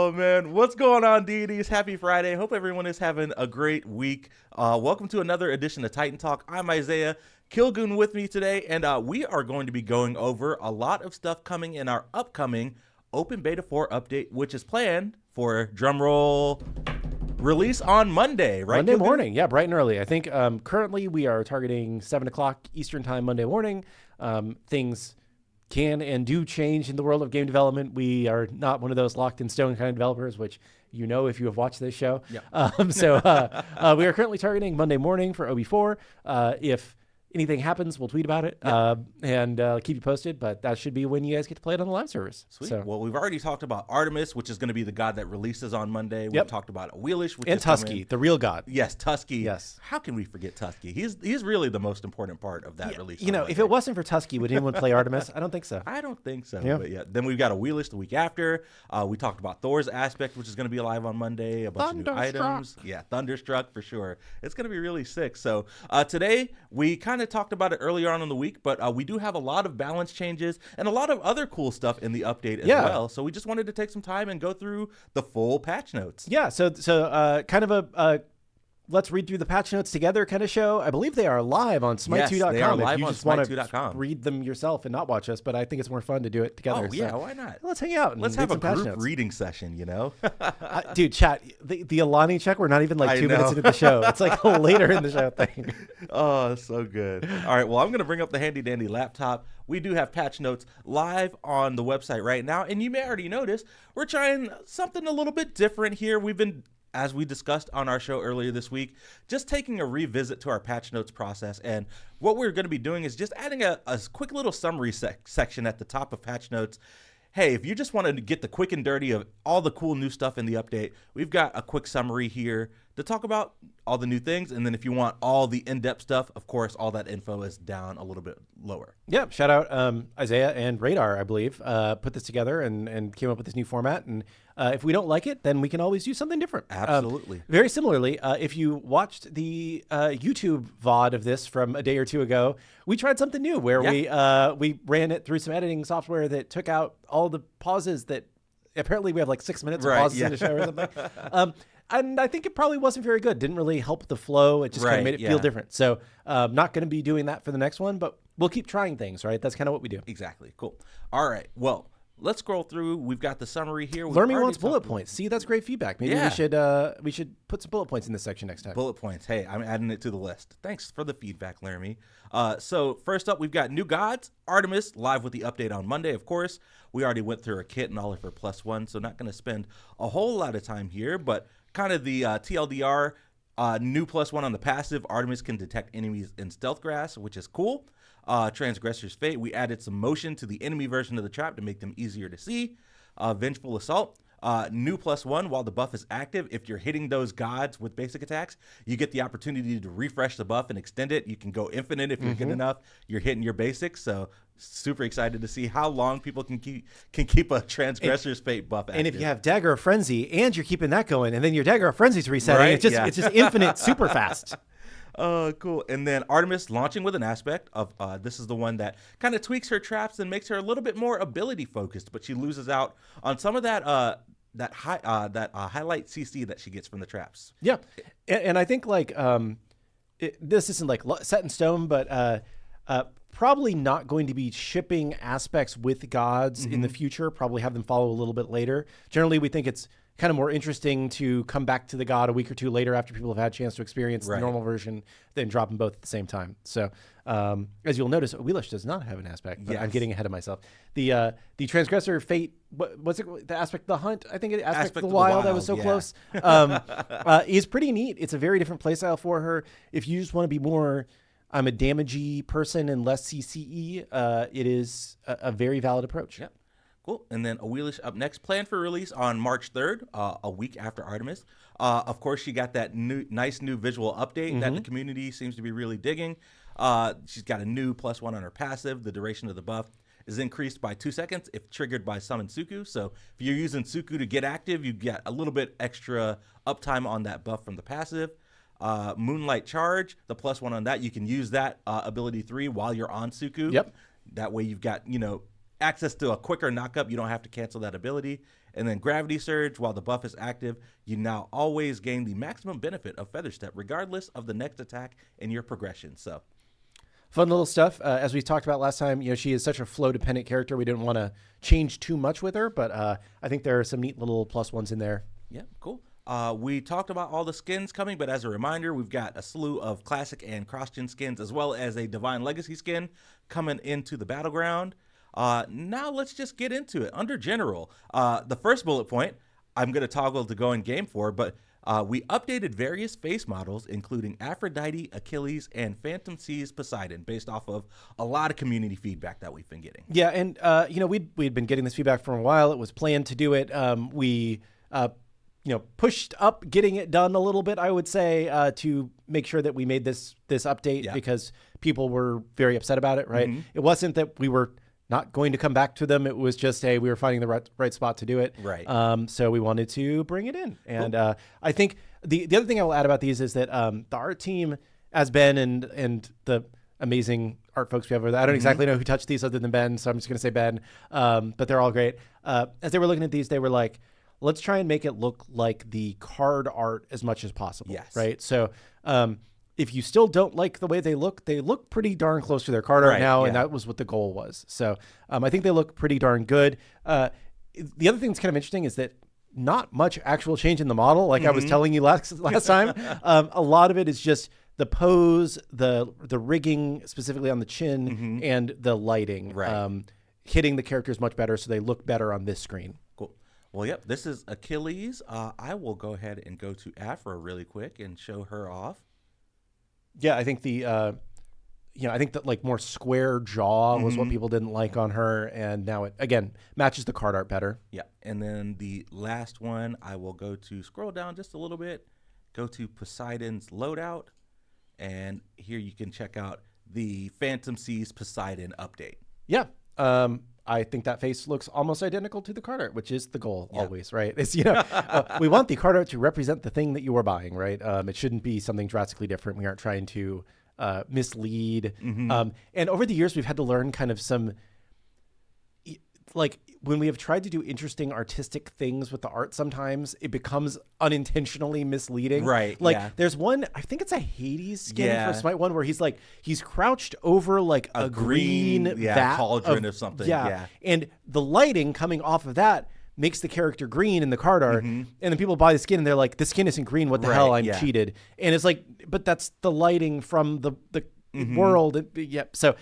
Oh, man. What's going on, deities? Happy Friday. Hope everyone is having a great week. Welcome to another edition of Titan Talk. I'm Isiah Kilgoon with me today, and we are going to be going over a lot of stuff coming in our upcoming Open Beta 4 update, which is planned for, drumroll, release on Monday, right? Monday Kilgoon? morning, yeah, bright and early. I think currently we are targeting 7 o'clock Eastern time Monday morning. Things can and do change in the world of game development. We are not one of those locked in stone kind of developers, which you know if you have watched this show. Yep. So we are currently targeting Monday morning for OB4. If anything happens, we'll tweet about it and keep you posted. But that should be when you guys get to play it on the live service. Sweet. So. Well, we've already talked about Artemis, which is going to be the god that releases on Monday. We've talked about Wheelish, which and is Tusky, the real god. Yes, Tusky. Yes. How can we forget Tusky? He's really the most important part of that release. You know, if it wasn't for Tusky, would anyone play Artemis? I don't think so. I don't think so. Yeah. But yeah, then we've got a Wheelish the week after. We talked about Thor's aspect, which is going to be live on Monday. A bunch of new items. Yeah, Thunderstruck for sure. It's going to be really sick. So today we kind of talked about it earlier on in the week, but we do have a lot of balance changes and a lot of other cool stuff in the update as well. So we just wanted to take some time and go through the full patch notes. Yeah, so kind of a let's read through the patch notes together kind of show. I believe they are live on Smite2.com. Yes, they are live if you on just want Smite2.com. to read them yourself and not watch us, but I think it's more fun to do it together. Oh, yeah, why not? Let's hang out and Let's read have a some patch group notes. reading session, you know? Dude, chat, the Alani check, we're not even like 2 minutes into the show. It's like a later in the show thing. Oh, so good. All right, well, I'm going to bring up the handy dandy laptop. We do have patch notes live on the website right now, and you may already notice we're trying something a little bit different here. We've been, as we discussed on our show earlier this week, just taking a revisit to our patch notes process. And what we're going to be doing is just adding a quick little summary section at the top of patch notes. Hey, if you just want to get the quick and dirty of all the cool new stuff in the update, we've got a quick summary here to talk about all the new things. And then if you want all the in-depth stuff, of course, all that info is down a little bit lower. Yeah, shout out Isiah and Radar, I believe, put this together and came up with this new format. And if we don't like it, then we can always do something different. Absolutely. Very similarly, if you watched the YouTube VOD of this from a day or two ago, we tried something new where we ran it through some editing software that took out all the pauses that apparently we have like 6 minutes of pauses in the show or something. And I think it probably wasn't very good. Didn't really help the flow. It just kind of made it feel different. So not going to be doing that for the next one, but we'll keep trying things, right? That's kind of what we do. Exactly. Cool. All right. Well, let's scroll through. We've got the summary here. Lermy wants bullet points. See, that's great feedback. Maybe we should put some bullet points in this section next time. Bullet points. Hey, I'm adding it to the list. Thanks for the feedback, Lermy. So first up, we've got new gods. Artemis live with the update on Monday, of course. We already went through her kit and all of her +1, so not going to spend a whole lot of time here, but kind of the TLDR, new +1 on the passive. Artemis can detect enemies in stealth grass, which is cool. Transgressor's Fate, we added some motion to the enemy version of the trap to make them easier to see. Vengeful Assault, new +1 while the buff is active. If you're hitting those gods with basic attacks, you get the opportunity to refresh the buff and extend it. You can go infinite if you're good enough. You're hitting your basics, so super excited to see how long people can keep a Transgressor's Fate buff active. And if you have Dagger of Frenzy and you're keeping that going, and then your Dagger of Frenzy's resetting, it's just infinite super fast. Cool. And then Artemis launching with an aspect of this is the one that kind of tweaks her traps and makes her a little bit more ability focused, but she loses out on some of that highlight CC that she gets from the traps. Yeah, and I think like this isn't like set in stone, but probably not going to be shipping aspects with gods in the future. Probably have them follow a little bit later. Generally, we think it's kind of more interesting to come back to the god a week or two later after people have had a chance to experience the normal version than drop them both at the same time. So as you'll notice, Wheelish does not have an aspect, but I'm getting ahead of myself. The Transgressor Fate, what's it, the aspect of the hunt? I think aspect of the wild, that was so close. Is pretty neat. It's a very different playstyle for her. If you just want to be more, I'm a damagey person and less CCE, it is a very valid approach. Yep. Cool. And then a Wheelish up next, planned for release on March 3rd, a week after Artemis. Of course, she got that nice new visual update that the community seems to be really digging. She's got a new +1 on her passive. The duration of the buff is increased by 2 seconds if triggered by Summon Suku. So if you're using Suku to get active, you get a little bit extra uptime on that buff from the passive. Moonlight Charge, the +1 on that, you can use that ability 3 while you're on Suku. Yep. That way you've got, access to a quicker knockup. You don't have to cancel that ability. And then Gravity Surge, while the buff is active, you now always gain the maximum benefit of Feather Step, regardless of the next attack in your progression. So, fun little stuff. As we talked about last time, she is such a flow-dependent character. We didn't want to change too much with her, but I think there are some neat little plus ones in there. Yeah, cool. We talked about all the skins coming, but as a reminder, we've got a slew of classic and cross-gen skins, as well as a Divine Legacy skin coming into the Battleground. Now let's just get into it. Under General, the first bullet point, I'm going to toggle to go in game for, but we updated various face models, including Aphrodite, Achilles, and Phantom Seas Poseidon, based off of a lot of community feedback that we've been getting. Yeah, and we'd been getting this feedback for a while. It was planned to do it. We pushed up getting it done a little bit, I would say, to make sure that we made this update because people were very upset about it, right? Mm-hmm. It wasn't that we were not going to come back to them. It was just, hey, we were finding the right spot to do it. Right. So we wanted to bring it in. And I think the other thing I will add about these is that the art team, as Ben and the amazing art folks we have over there, I don't exactly know who touched these other than Ben, so I'm just going to say Ben. But they're all great. As they were looking at these, they were like, let's try and make it look like the card art as much as possible. Yes. Right. So if you still don't like the way they look pretty darn close to their card art now. Yeah. And that was what the goal was. So I think they look pretty darn good. The other thing that's kind of interesting is that not much actual change in the model. Like I was telling you last time, a lot of it is just the pose, the rigging specifically on the chin and the lighting, hitting the characters much better. So they look better on this screen. Cool. Well, yep, this is Achilles. I will go ahead and go to Afro really quick and show her off. Yeah, I think I think that like more square jaw was what people didn't like on her, and now it again matches the card art better. Yeah, and then the last one, I will go to scroll down just a little bit, go to Poseidon's loadout, and here you can check out the Phantom Seas Poseidon update. Yeah. I think that face looks almost identical to the card art, which is the goal always, right? It's, we want the card art to represent the thing that you are buying, right? It shouldn't be something drastically different. We aren't trying to mislead. And over the years, we've had to learn kind of some, like when we have tried to do interesting artistic things with the art, sometimes it becomes unintentionally misleading. Right. Like there's one, I think it's a Hades skin for Smite 1 where he's crouched over like a green vat cauldron of something. Yeah. And the lighting coming off of that makes the character green in the card art. And then people buy the skin and they're like, this skin isn't green. What the hell? I'm cheated. And it's like, but that's the lighting from the world. Yep. So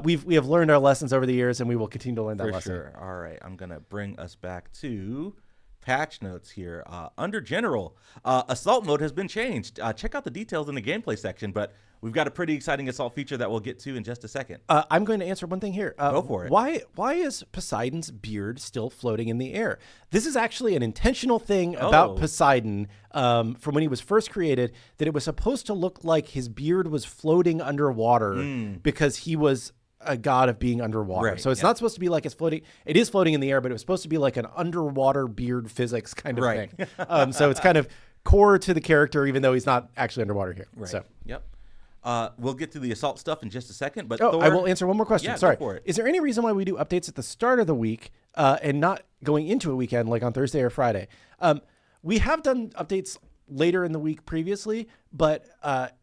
we have learned our lessons over the years, and we will continue to learn that lesson. For sure. All right. I'm gonna bring us back to patch notes here. Under General, Assault mode has been changed. Check out the details in the gameplay section, but we've got a pretty exciting Assault feature that we'll get to in just a second. I'm going to answer one thing here. Go for it. Why is Poseidon's beard still floating in the air? This is actually an intentional thing about Poseidon from when he was first created, that it was supposed to look like his beard was floating underwater because he was a god of being underwater. Right, so it's not supposed to be like it's floating. It is floating in the air, but it was supposed to be like an underwater beard physics kind of thing. So it's kind of core to the character, even though he's not actually underwater here. Right. So. Yep. We'll get to the Assault stuff in just a second, but I will answer one more question. Yeah, sorry. go for it. Is there any reason why we do updates at the start of the week and not going into a weekend like on Thursday or Friday? We have done updates later in the week previously, but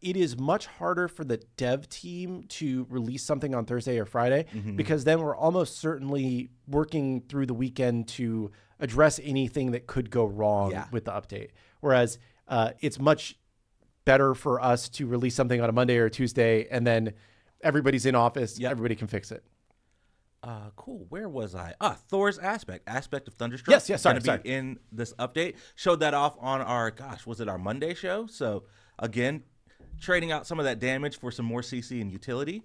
it is much harder for the dev team to release something on Thursday or Friday because then we're almost certainly working through the weekend to address anything that could go wrong with the update. Whereas it's much better for us to release something on a Monday or a Tuesday, and then everybody's in office. Everybody can fix it. Cool. Where was I? Thor's aspect of Thunderstruck. Yes. Sorry. Be in this update. Showed that off on our was it our Monday show? So again, trading out some of that damage for some more CC and utility.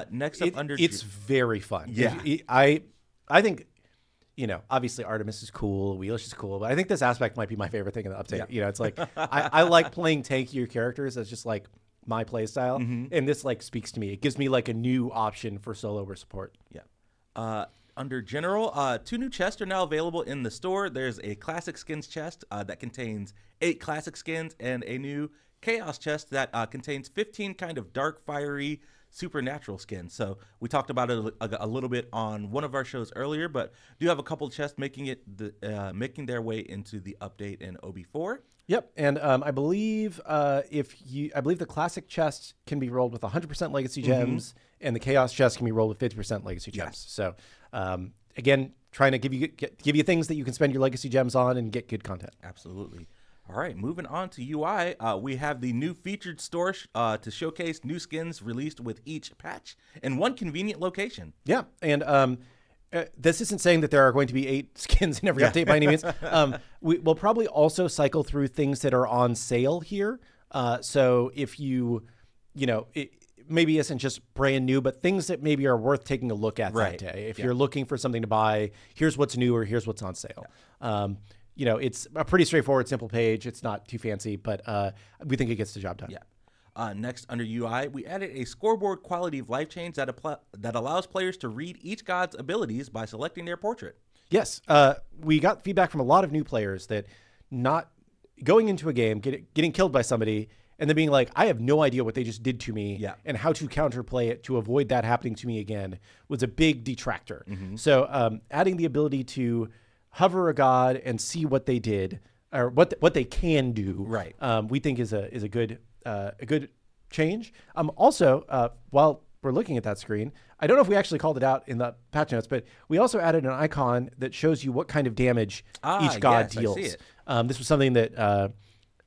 Next up, it's very fun. Yeah. I think. Obviously Artemis is cool, Wheelish is cool, but I think this aspect might be my favorite thing in the update. Yeah. It's like I like playing tankier characters as just like my play style, and this like speaks to me. It gives me like a new option for solo or support. Yeah. Under General, 2 new chests are now available in the store. There's a Classic Skins chest that contains 8 Classic Skins and a new chaos chest that contains 15 kind of dark, fiery, supernatural skins. So we talked about it a little bit on one of our shows earlier, but do have a couple chests making their way into the update in OB4. Yep, and I believe the classic chest can be rolled with 100% legacy gems, and the chaos chest can be rolled with 50% legacy gems. Yes. So again, trying to give you things that you can spend your legacy gems on and get good content. Absolutely. All right, moving on to UI, we have the new featured store to showcase new skins released with each patch in one convenient location. Yeah, and this isn't saying that there are going to be 8 skins in every update by any means. We'll probably also cycle through things that are on sale here. So if it maybe isn't just brand new, but things that maybe are worth taking a look at that day. If you're looking for something to buy, here's what's new or here's what's on sale. It's a pretty straightforward, simple page. It's not too fancy, but we think it gets the job done. Yeah. Next, under UI, we added a scoreboard quality of life change that allows players to read each god's abilities by selecting their portrait. Yes. We got feedback from a lot of new players that not going into a game, getting killed by somebody, and then being like, I have no idea what they just did to me and how to counterplay it to avoid that happening to me again was a big detractor. So adding the ability to hover a god and see what they did or what they can do, we think is a good change. Also, while we're looking at that screen, I don't know if we actually called it out in the patch notes, but we also added an icon that shows you what kind of damage each god deals. I see it. This was something that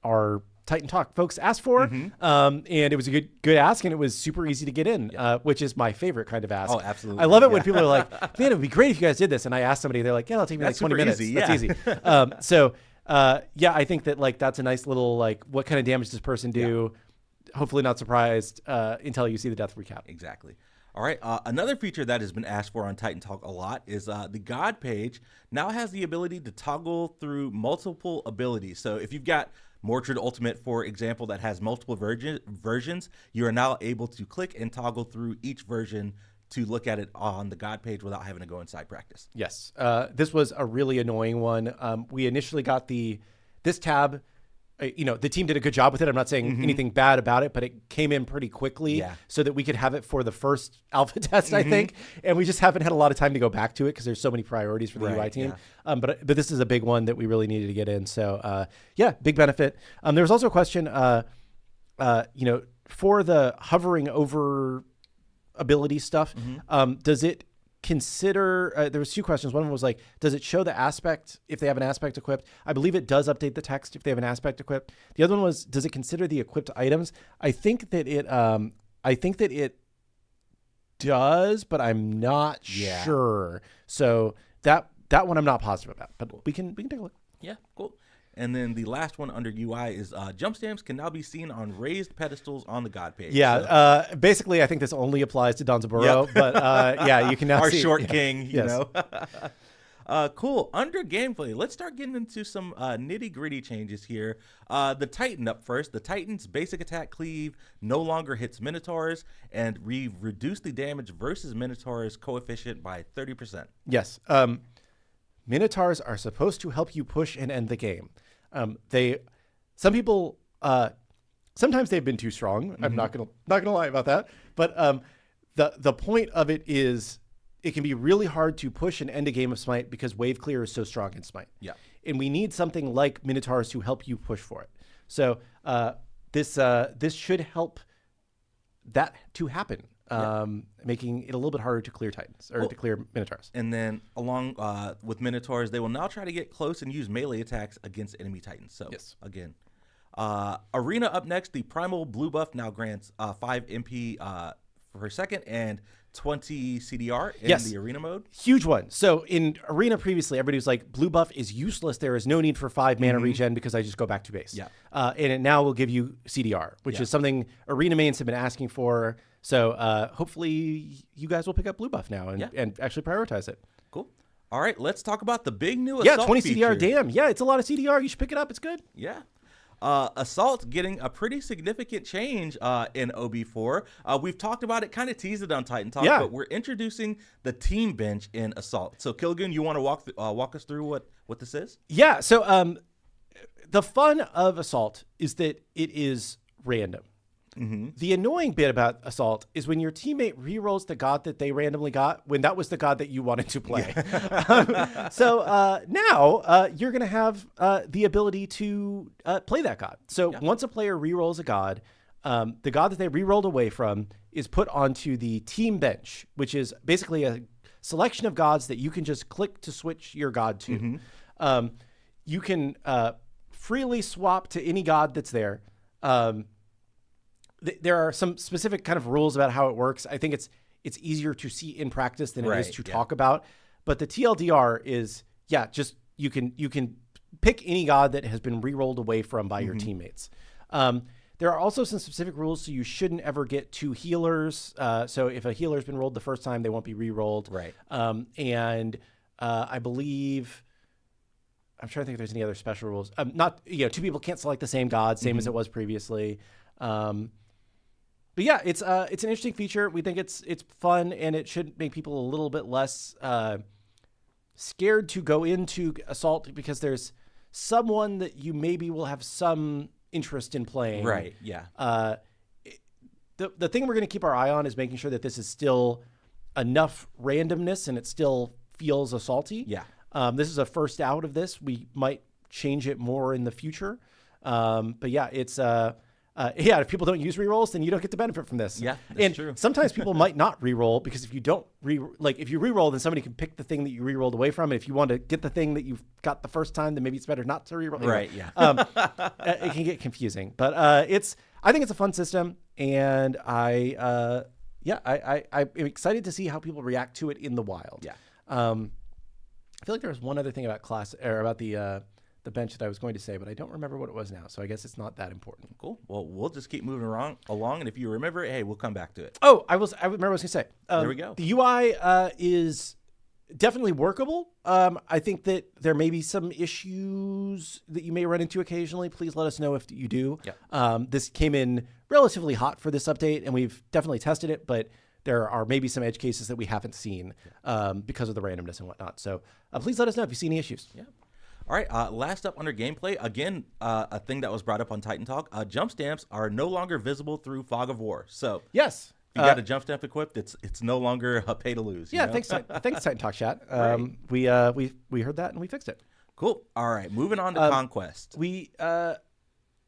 our TitanTalk folks asked for, and it was a good ask, and it was super easy to get in, which is my favorite kind of ask. Oh, absolutely. I love it when people are like, man, it would be great if you guys did this. And I ask somebody, they're like, yeah, it'll take me like 20 minutes. Easy, That's easy. I think that that's a nice little, what kind of damage does this person do? Hopefully not surprised until you see the death recap. Exactly. All right. Another feature that has been asked for on TitanTalk a lot is the God page now has the ability to toggle through multiple abilities. So if you've got Mordred Ultimate, for example, that has multiple versions, you are now able to click and toggle through each version to look at it on the God page without having to go inside practice. Yes. This was a really annoying one. We initially got this tab. The team did a good job with it. I'm not saying anything bad about it, but it came in pretty quickly so that we could have it for the first alpha test, I think. And we just haven't had a lot of time to go back to it because there's so many priorities for the UI team. Yeah. But this is a big one that we really needed to get in. So, big benefit. There was also a question, for the hovering over ability stuff, does it consider there was 2 questions. One of them was like, does it show the aspect if they have an aspect equipped? I believe it does update the text if they have an aspect equipped. The other one was, does it consider the equipped items? I think that it does, but I'm not sure. So that one I'm not positive about, but we can take a look. Yeah, cool. And then the last one under UI is jump stamps can now be seen on raised pedestals on the God page. Yeah, basically, I think this only applies to Donzaburo, but you can now our see short king, you Yes. know. Cool. Under gameplay, let's start getting into some nitty-gritty changes here. The Titan up first. The Titan's basic attack cleave no longer hits Minotaurs, and we've reduced the damage versus Minotaurs coefficient by 30%. Yes. Minotaurs are supposed to help you push and end the game. Some people, sometimes they've been too strong. I'm not gonna lie about that. But the point of it is, it can be really hard to push and end a game of Smite because wave clear is so strong in Smite. Yeah, and we need something like Minotaurs to help you push for it. So this should help that to happen. Making it a little bit harder to clear Titans or to clear Minotaurs. And then along with Minotaurs, they will now try to get close and use melee attacks against enemy Titans. So again, Arena up next. The Primal Blue buff now grants 5 MP per second and 20 CDR in the Arena mode. Huge one. So in Arena previously, everybody was like, blue buff is useless. There is no need for 5 mana regen because I just go back to base. Yeah. And it now will give you CDR, which is something Arena mains have been asking for. So hopefully you guys will pick up blue buff now and actually prioritize it. Cool. All right, let's talk about the big new Assault 20 feature. CDR, damn. Yeah, it's a lot of CDR. You should pick it up. It's good. Yeah. Assault getting a pretty significant change in OB4. We've talked about it, kind of teased it on TitanTalk, but we're introducing the team bench in Assault. So Kilgoon, you want to walk us through what this is? Yeah, so the fun of Assault is that it is random. The annoying bit about Assault is when your teammate rerolls the god that they randomly got when that was the god that you wanted to play. So now you're going to have the ability to play that god. So once a player rerolls a god, the god that they rerolled away from is put onto the team bench, which is basically a selection of gods that you can just click to switch your god to. You can freely swap to any god that's there. There are some specific kind of rules about how it works. I think it's easier to see in practice than it is to talk about. But the TLDR is, just you can pick any god that has been re-rolled away from by your teammates. There are also some specific rules, so you shouldn't ever get two healers. So if a healer's been rolled the first time, they won't be re-rolled. Right. And I believe... I'm trying to think if there's any other special rules. Two people can't select the same god, same as it was previously. But yeah, it's an interesting feature. We think it's fun, and it should make people a little bit less scared to go into Assault because there's someone that you maybe will have some interest in playing. Right. Yeah. The thing we're going to keep our eye on is making sure that this is still enough randomness and it still feels assaulty. Yeah. This is a first out of this. We might change it more in the future. But yeah, it's if people don't use rerolls, then you don't get to benefit from this. Yeah, that's true. Sometimes people might not reroll because if you don't if you reroll, then somebody can pick the thing that you rerolled away from. And if you want to get the thing that you've got the first time, then maybe it's better not to reroll. Right. Yeah. It can get confusing, but I think it's a fun system, and I'm excited to see how people react to it in the wild. Yeah. I feel like there was one other thing about about the bench that I was going to say, but I don't remember what it was now. So I guess it's not that important. Cool. Well, we'll just keep moving along. And if you remember it, hey, we'll come back to it. Oh, I remember what I was going to say. There we go. The UI is definitely workable. I think that there may be some issues that you may run into occasionally. Please let us know if you do. Yep. This came in relatively hot for this update, and we've definitely tested it, but there are maybe some edge cases that we haven't seen because of the randomness and whatnot. So please let us know if you see any issues. Yeah. All right, last up under gameplay, again, a thing that was brought up on TitanTalk, jump stamps are no longer visible through Fog of War. So yes, if you got a jump stamp equipped, it's no longer a pay to lose. Yeah, thanks TitanTalk chat. Right. We heard that and we fixed it. Cool. All right, moving on to Conquest.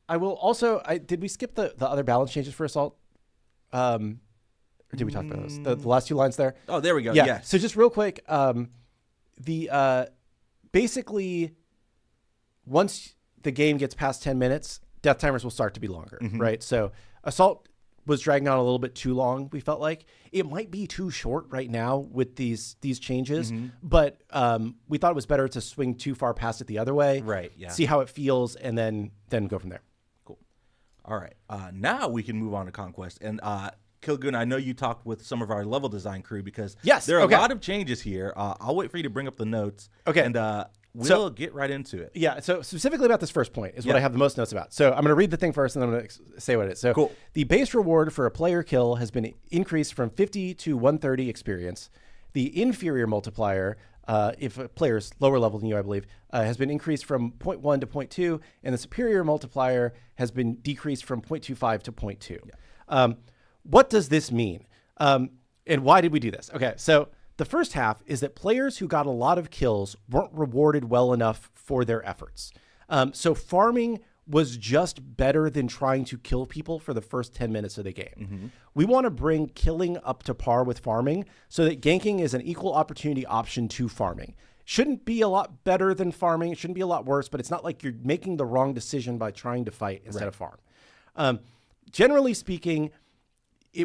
I will also, did we skip the other balance changes for Assault? Or did we talk about those? The last two lines there? Oh, there we go. Yeah. So just real quick, basically, once the game gets past 10 minutes, death timers will start to be longer, right? So Assault was dragging on a little bit too long, we felt like. It might be too short right now with these changes, but we thought it was better to swing too far past it the other way. Right, yeah. See how it feels, and then go from there. Cool. All right. Now we can move on to Conquest. And Kilgoon, I know you talked with some of our level design crew because there are a lot of changes here. I'll wait for you to bring up the notes. Okay. And we'll get right into it. Yeah, so specifically about this first point is what I have the most notes about. So I'm going to read the thing first, and then I'm going to say what it is. So cool. The base reward for a player kill has been increased from 50 to 130 experience. The inferior multiplier, if a player is lower level than you, I believe, has been increased from 0.1 to 0.2, and the superior multiplier has been decreased from 0.25 to 0.2. Yeah. What does this mean? And why did we do this? Okay, so the first half is that players who got a lot of kills weren't rewarded well enough for their efforts. So farming was just better than trying to kill people for the first 10 minutes of the game. We want to bring killing up to par with farming so that ganking is an equal opportunity option to farming. Shouldn't be a lot better than farming. It shouldn't be a lot worse, but it's not like you're making the wrong decision by trying to fight instead of farm. Generally speaking,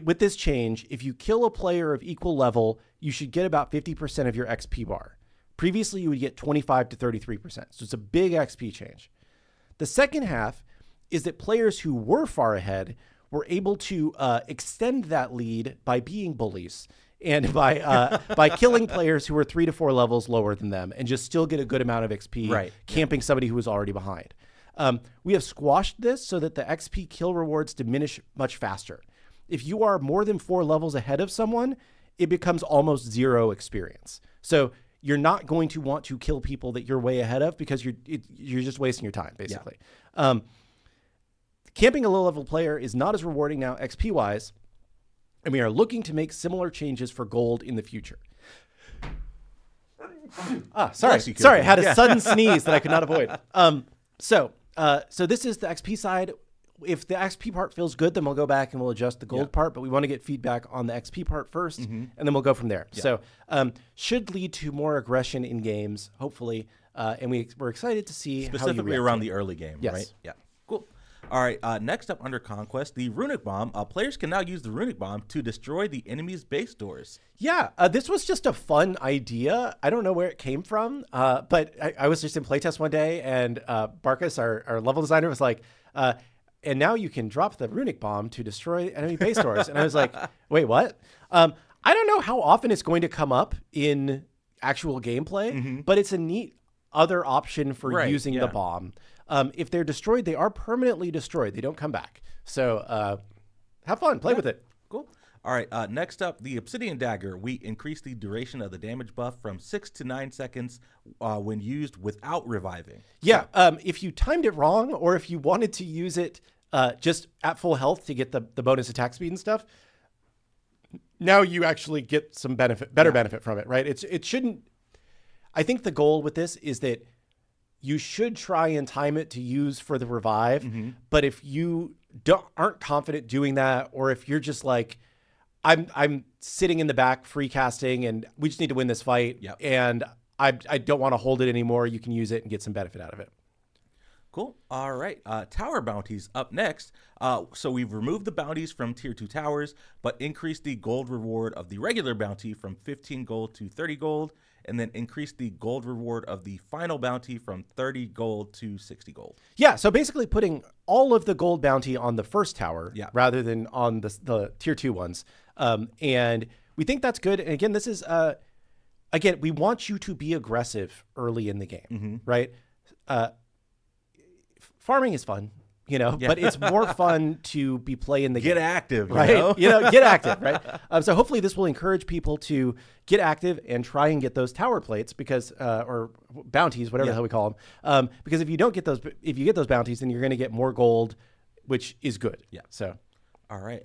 with this change, if you kill a player of equal level, you should get about 50% of your XP bar. Previously, you would get 25 to 33%. So it's a big XP change. The second half is that players who were far ahead were able to extend that lead by being bullies and by killing players who were 3 to 4 levels lower than them and just still get a good amount of XP camping somebody who was already behind. We have squashed this so that the XP kill rewards diminish much faster. If you are more than 4 levels ahead of someone, it becomes almost 0 experience. So you're not going to want to kill people that you're way ahead of because you're just wasting your time, basically. Camping a low-level player is not as rewarding now XP-wise, and we are looking to make similar changes for gold in the future. Sorry, I had a sudden sneeze that I could not avoid. So this is the XP side. If the XP part feels good, then we'll go back and we'll adjust the gold part, but we want to get feedback on the XP part first, and then we'll go from there. Yeah. So should lead to more aggression in games, hopefully, and we're excited to see specifically around the early game, yes. Right? Yeah, cool. All right, next up under Conquest, the Runic Bomb. Players can now use the Runic Bomb to destroy the enemy's base doors. Yeah, this was just a fun idea. I don't know where it came from, but I was just in playtest one day, and Barkus, our level designer, was like, and now you can drop the Runic Bomb to destroy enemy base doors. And I was like, wait, what? I don't know how often it's going to come up in actual gameplay, but it's a neat other option for using the bomb. If they're destroyed, they are permanently destroyed. They don't come back. So have fun. Play with it. Cool. All right. Next up, the Obsidian Dagger. We increase the duration of the damage buff from 6 to 9 seconds when used without reviving. Yeah. If you timed it wrong, or if you wanted to use it just at full health to get the bonus attack speed and stuff, now you actually get some benefit, better benefit from it, right? It shouldn't. I think the goal with this is that you should try and time it to use for the revive. But if you aren't confident doing that, or if you're just like, I'm sitting in the back free casting and we just need to win this fight, and I don't want to hold it anymore, you can use it and get some benefit out of it. Cool. All right. Tower bounties up next. So we've removed the bounties from tier 2 towers, but increased the gold reward of the regular bounty from 15 gold to 30 gold, and then increased the gold reward of the final bounty from 30 gold to 60 gold. Yeah. So basically putting all of the gold bounty on the first tower rather than on the tier 2 ones. And we think that's good. And again, this is, again, we want you to be aggressive early in the game, right? Farming is fun, but it's more fun to be playing the game. Get active, right? Get active, right? So hopefully this will encourage people to get active and try and get those tower plates because, or bounties, whatever the hell we call them. Because if you get those bounties, then you're going to get more gold, which is good. Yeah. So. All right,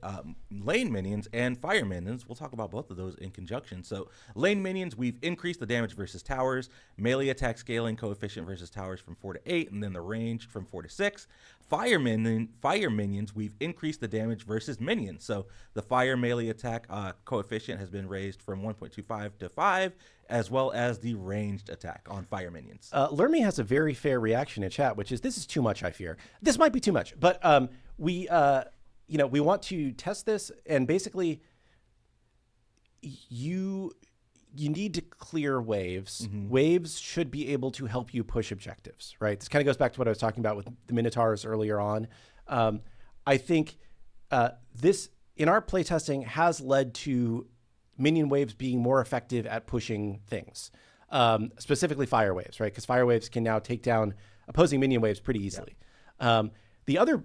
lane minions and fire minions. We'll talk about both of those in conjunction. So lane minions, we've increased the damage versus towers, melee attack scaling coefficient versus towers from 4 to 8, and then the range from 4 to 6. Fire minions, we've increased the damage versus minions. So the fire melee attack coefficient has been raised from 1.25 to 5, as well as the ranged attack on fire minions. Lermy has a very fair reaction in chat, which is, this is too much, I fear. This might be too much, but we want to test this, and basically you need to clear waves. Waves should be able to help you push objectives, right? This kind of goes back to what I was talking about with the Minotaurs earlier on. I think this, in our playtesting, has led to minion waves being more effective at pushing things, specifically fire waves, right? Because fire waves can now take down opposing minion waves pretty easily. The other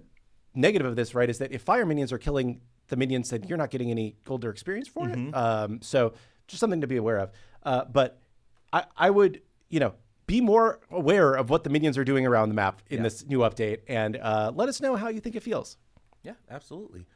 negative of this, right, is that if fire minions are killing the minions, then you're not getting any gold or experience for it. So just something to be aware of. But I would, be more aware of what the minions are doing around the map in this new update, and let us know how you think it feels. Yeah, absolutely.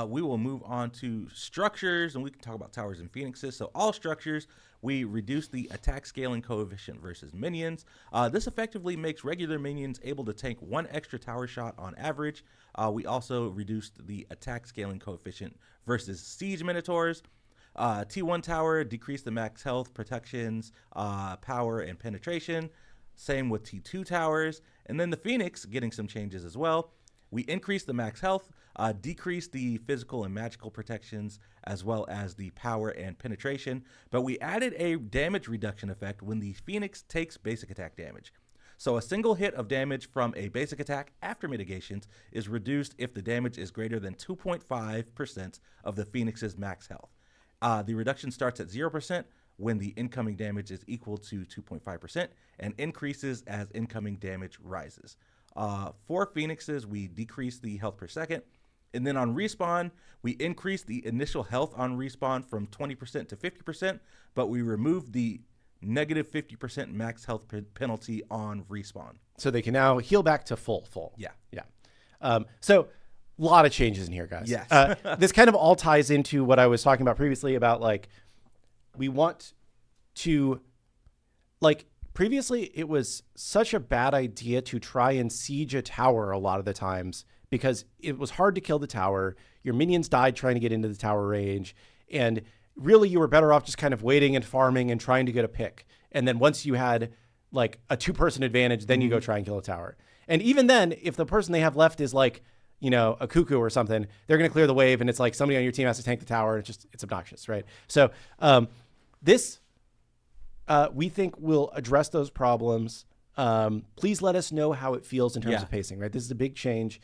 We will move on to structures, and we can talk about towers and phoenixes. So all structures, we reduce the attack scaling coefficient versus minions. This effectively makes regular minions able to tank 1 extra tower shot on average. We also reduced the attack scaling coefficient versus siege minotaurs. T1 tower decreased the max health, protections, power, and penetration. Same with T2 towers. And then the Phoenix getting some changes as well. We increased the max health, decreased the physical and magical protections, as well as the power and penetration. But we added a damage reduction effect when the Phoenix takes basic attack damage. So a single hit of damage from a basic attack after mitigations is reduced if the damage is greater than 2.5% of the Phoenix's max health. The reduction starts at 0% when the incoming damage is equal to 2.5% and increases as incoming damage rises. For Phoenixes, we decrease the health per second. And then on respawn, we increase the initial health on respawn from 20% to 50%, but we remove the negative 50% max health penalty on respawn. So they can now heal back to full. Yeah. Yeah. So lot of changes in here, guys. Yes. This kind of all ties into what I was talking about previously about like, we want to, like, previously it was such a bad idea to try and siege a tower a lot of the times because it was hard to kill the tower. Your minions died trying to get into the tower range. And really you were better off just kind of waiting and farming and trying to get a pick. And then once you had like a 2-person advantage, then you go try and kill a tower. And even then, if the person they have left is like, you know, a cuckoo or something, they're going to clear the wave. And it's like somebody on your team has to tank the tower. And it's obnoxious, right? So this, we think will address those problems. Please let us know how it feels in terms of pacing, right? This is a big change.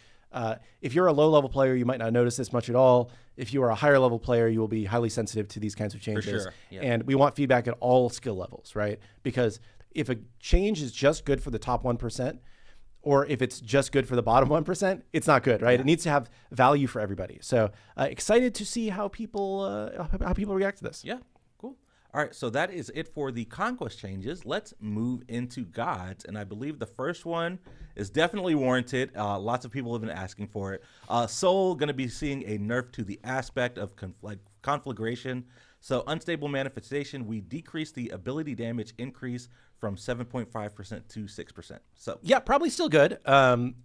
If you're a low-level player, you might not notice this much at all. If you are a higher-level player, you will be highly sensitive to these kinds of changes. For sure. Yeah. And we want feedback at all skill levels, right? Because if a change is just good for the top 1%, or if it's just good for the bottom 1%, it's not good, right? Yeah. It needs to have value for everybody. So excited to see how people react to this. Yeah, cool. All right, so that is it for the Conquest changes. Let's move into Gods, and I believe the first one is definitely warranted. Lots of people have been asking for it. Soul going to be seeing a nerf to the aspect of conflagration. So unstable manifestation, we decrease the ability damage increase from 7.5% to 6%. So yeah, probably still good. I've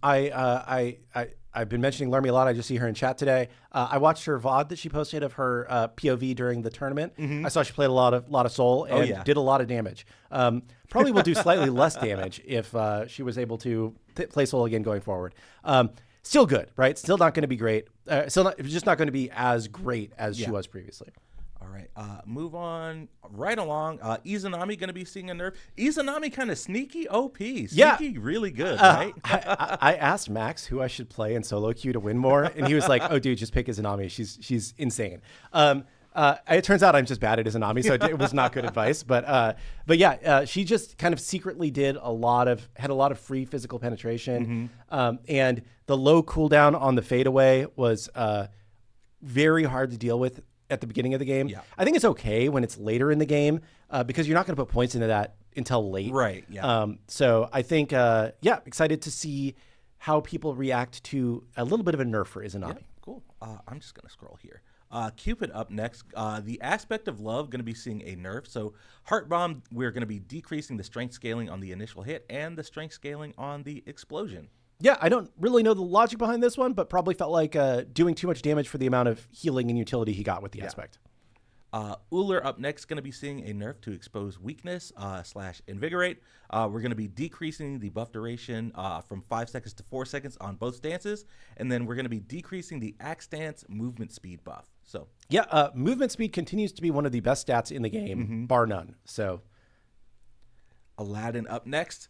been mentioning Lermy a lot. I just see her in chat today. I watched her VOD that she posted of her POV during the tournament. I saw she played a lot of Soul and did a lot of damage. Probably will do slightly less damage if she was able to play Soul again going forward. Still good, right? Still not going to be great. Just not going to be as great as she was previously. All right, move on right along. Izanami going to be seeing a nerf. Izanami kind of sneaky OP. Sneaky really good, right? I asked Max who I should play in solo queue to win more, and he was like, oh, dude, just pick Izanami. She's insane. It turns out I'm just bad at Izanami, so it was not good advice. But yeah, she just kind of secretly had a lot of free physical penetration. And the low cooldown on the fadeaway was very hard to deal with at the beginning of the game. I think it's okay when it's later in the game because you're not going to put points into that until late. Right. Yeah. So I think, excited to see how people react to a little bit of a nerf for Izanami. Yeah, cool. I'm just going to scroll here. Cupid up next. The aspect of love going to be seeing a nerf. So Heart Bomb, we're going to be decreasing the strength scaling on the initial hit and the strength scaling on the explosion. Yeah, I don't really know the logic behind this one, but probably felt like doing too much damage for the amount of healing and utility he got with the aspect. Uller up next going to be seeing a nerf to expose weakness / invigorate. We're going to be decreasing the buff duration from 5 seconds to 4 seconds on both stances, and then we're going to be decreasing the axe stance movement speed buff. So yeah, movement speed continues to be one of the best stats in the game, bar none. So Aladdin up next.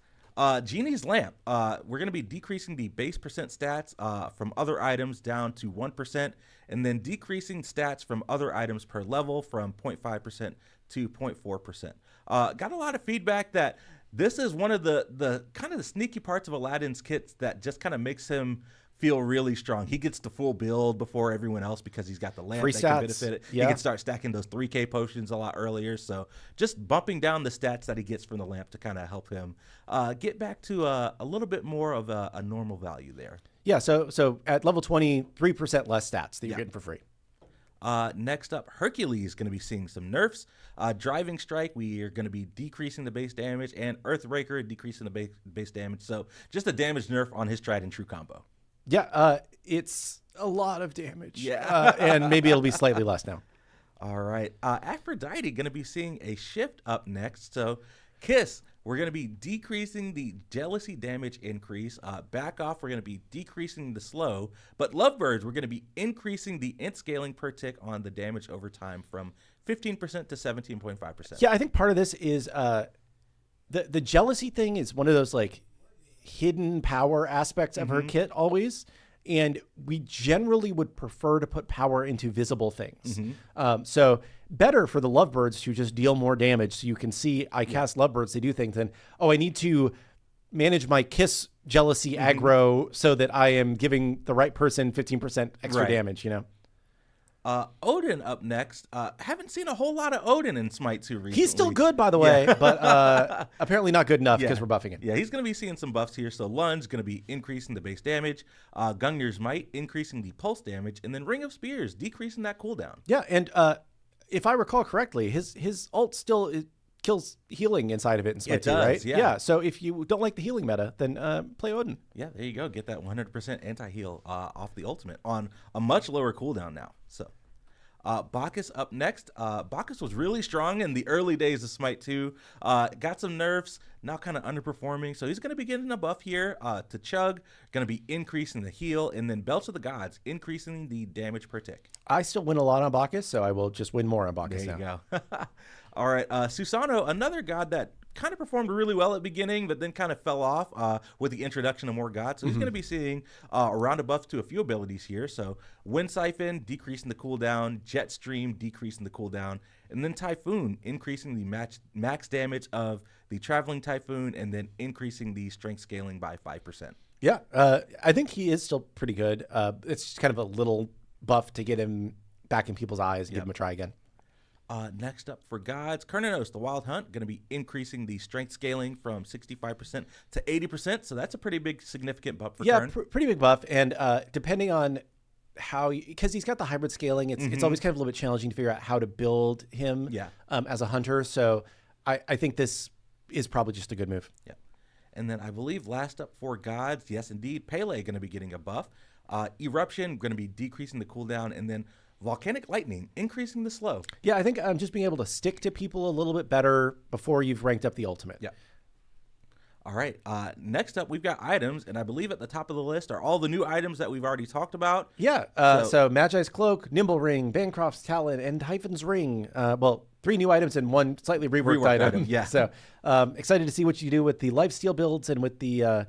Genie's Lamp, we're going to be decreasing the base percent stats from other items down to 1%, and then decreasing stats from other items per level from 0.5% to 0.4%. Got a lot of feedback that this is one of the kind of the sneaky parts of Aladdin's kits that just kind of makes him feel really strong. He gets the full build before everyone else because he's got the lamp that can benefit it. Yeah. He can start stacking those 3K potions a lot earlier. So just bumping down the stats that he gets from the lamp to kind of help him get back to a little bit more of a normal value there. Yeah, so at level 20, 3% less stats that you're getting for free. Next up, Hercules going to be seeing some nerfs. Driving Strike, we are going to be decreasing the base damage, and Earthbreaker decreasing the base damage. So just a damage nerf on his tried and true combo. Yeah, it's a lot of damage. Yeah. And maybe it'll be slightly less now. All right. Aphrodite going to be seeing a shift up next. So Kiss, we're going to be decreasing the jealousy damage increase. Back Off, we're going to be decreasing the slow. But Lovebirds, we're going to be increasing the int scaling per tick on the damage over time from 15% to 17.5%. Yeah, I think part of this is the jealousy thing is one of those like hidden power aspects of her kit always, and we generally would prefer to put power into visible things. So better for the Lovebirds to just deal more damage so you can see I cast Lovebirds, they do things, and I need to manage my Kiss jealousy aggro so that I am giving the right person 15% extra damage, you know? Odin up next. Haven't seen a whole lot of Odin in Smite 2 recently. He's still good, by the way, but apparently not good enough because we're buffing him. Yeah, he's going to be seeing some buffs here. So Lunge going to be increasing the base damage. Gungnir's Might increasing the pulse damage. And then Ring of Spears decreasing that cooldown. Yeah, and if I recall correctly, his ult still kills healing inside of it in Smite 2, right? Yeah. So if you don't like the healing meta, then play Odin. Yeah, there you go. Get that 100% anti-heal off the ultimate on a much lower cooldown now. So Bacchus up next. Bacchus was really strong in the early days of Smite 2. Got some nerfs, now kind of underperforming. So he's going to be getting a buff here to Chug, going to be increasing the heal, and then Belch of the Gods, increasing the damage per tick. I still win a lot on Bacchus, so I will just win more on Bacchus now. There you go. All right, Susano, another god that kind of performed really well at the beginning, but then kind of fell off with the introduction of more gods. So he's going to be seeing a round of buffs to a few abilities here. So Wind Siphon, decreasing the cooldown, Jet Stream, decreasing the cooldown, and then Typhoon, increasing the max damage of the Traveling Typhoon, and then increasing the strength scaling by 5%. Yeah, I think he is still pretty good. It's just kind of a little buff to get him back in people's eyes and give him a try again. Next up for gods, Cerunnos, the Wild Hunt, going to be increasing the strength scaling from 65% to 80%. So that's a pretty big, significant buff for Kern. Pretty big buff. And depending on how, because he's got the hybrid scaling, it's always kind of a little bit challenging to figure out how to build him as a hunter. So I think this is probably just a good move. Yeah. And then I believe last up for gods, yes, indeed, Pele going to be getting a buff. Eruption going to be decreasing the cooldown, and then Volcanic Lightning, increasing the slow. Yeah, I think just being able to stick to people a little bit better before you've ranked up the ultimate. Yeah. All right. Next up, we've got items, and I believe at the top of the list are all the new items that we've already talked about. Yeah. So Magi's Cloak, Nimble Ring, Bancroft's Talon, and Typhon's Ring. Well, 3 new items and 1 slightly reworked item. Yeah. So excited to see what you do with the lifesteal builds and with the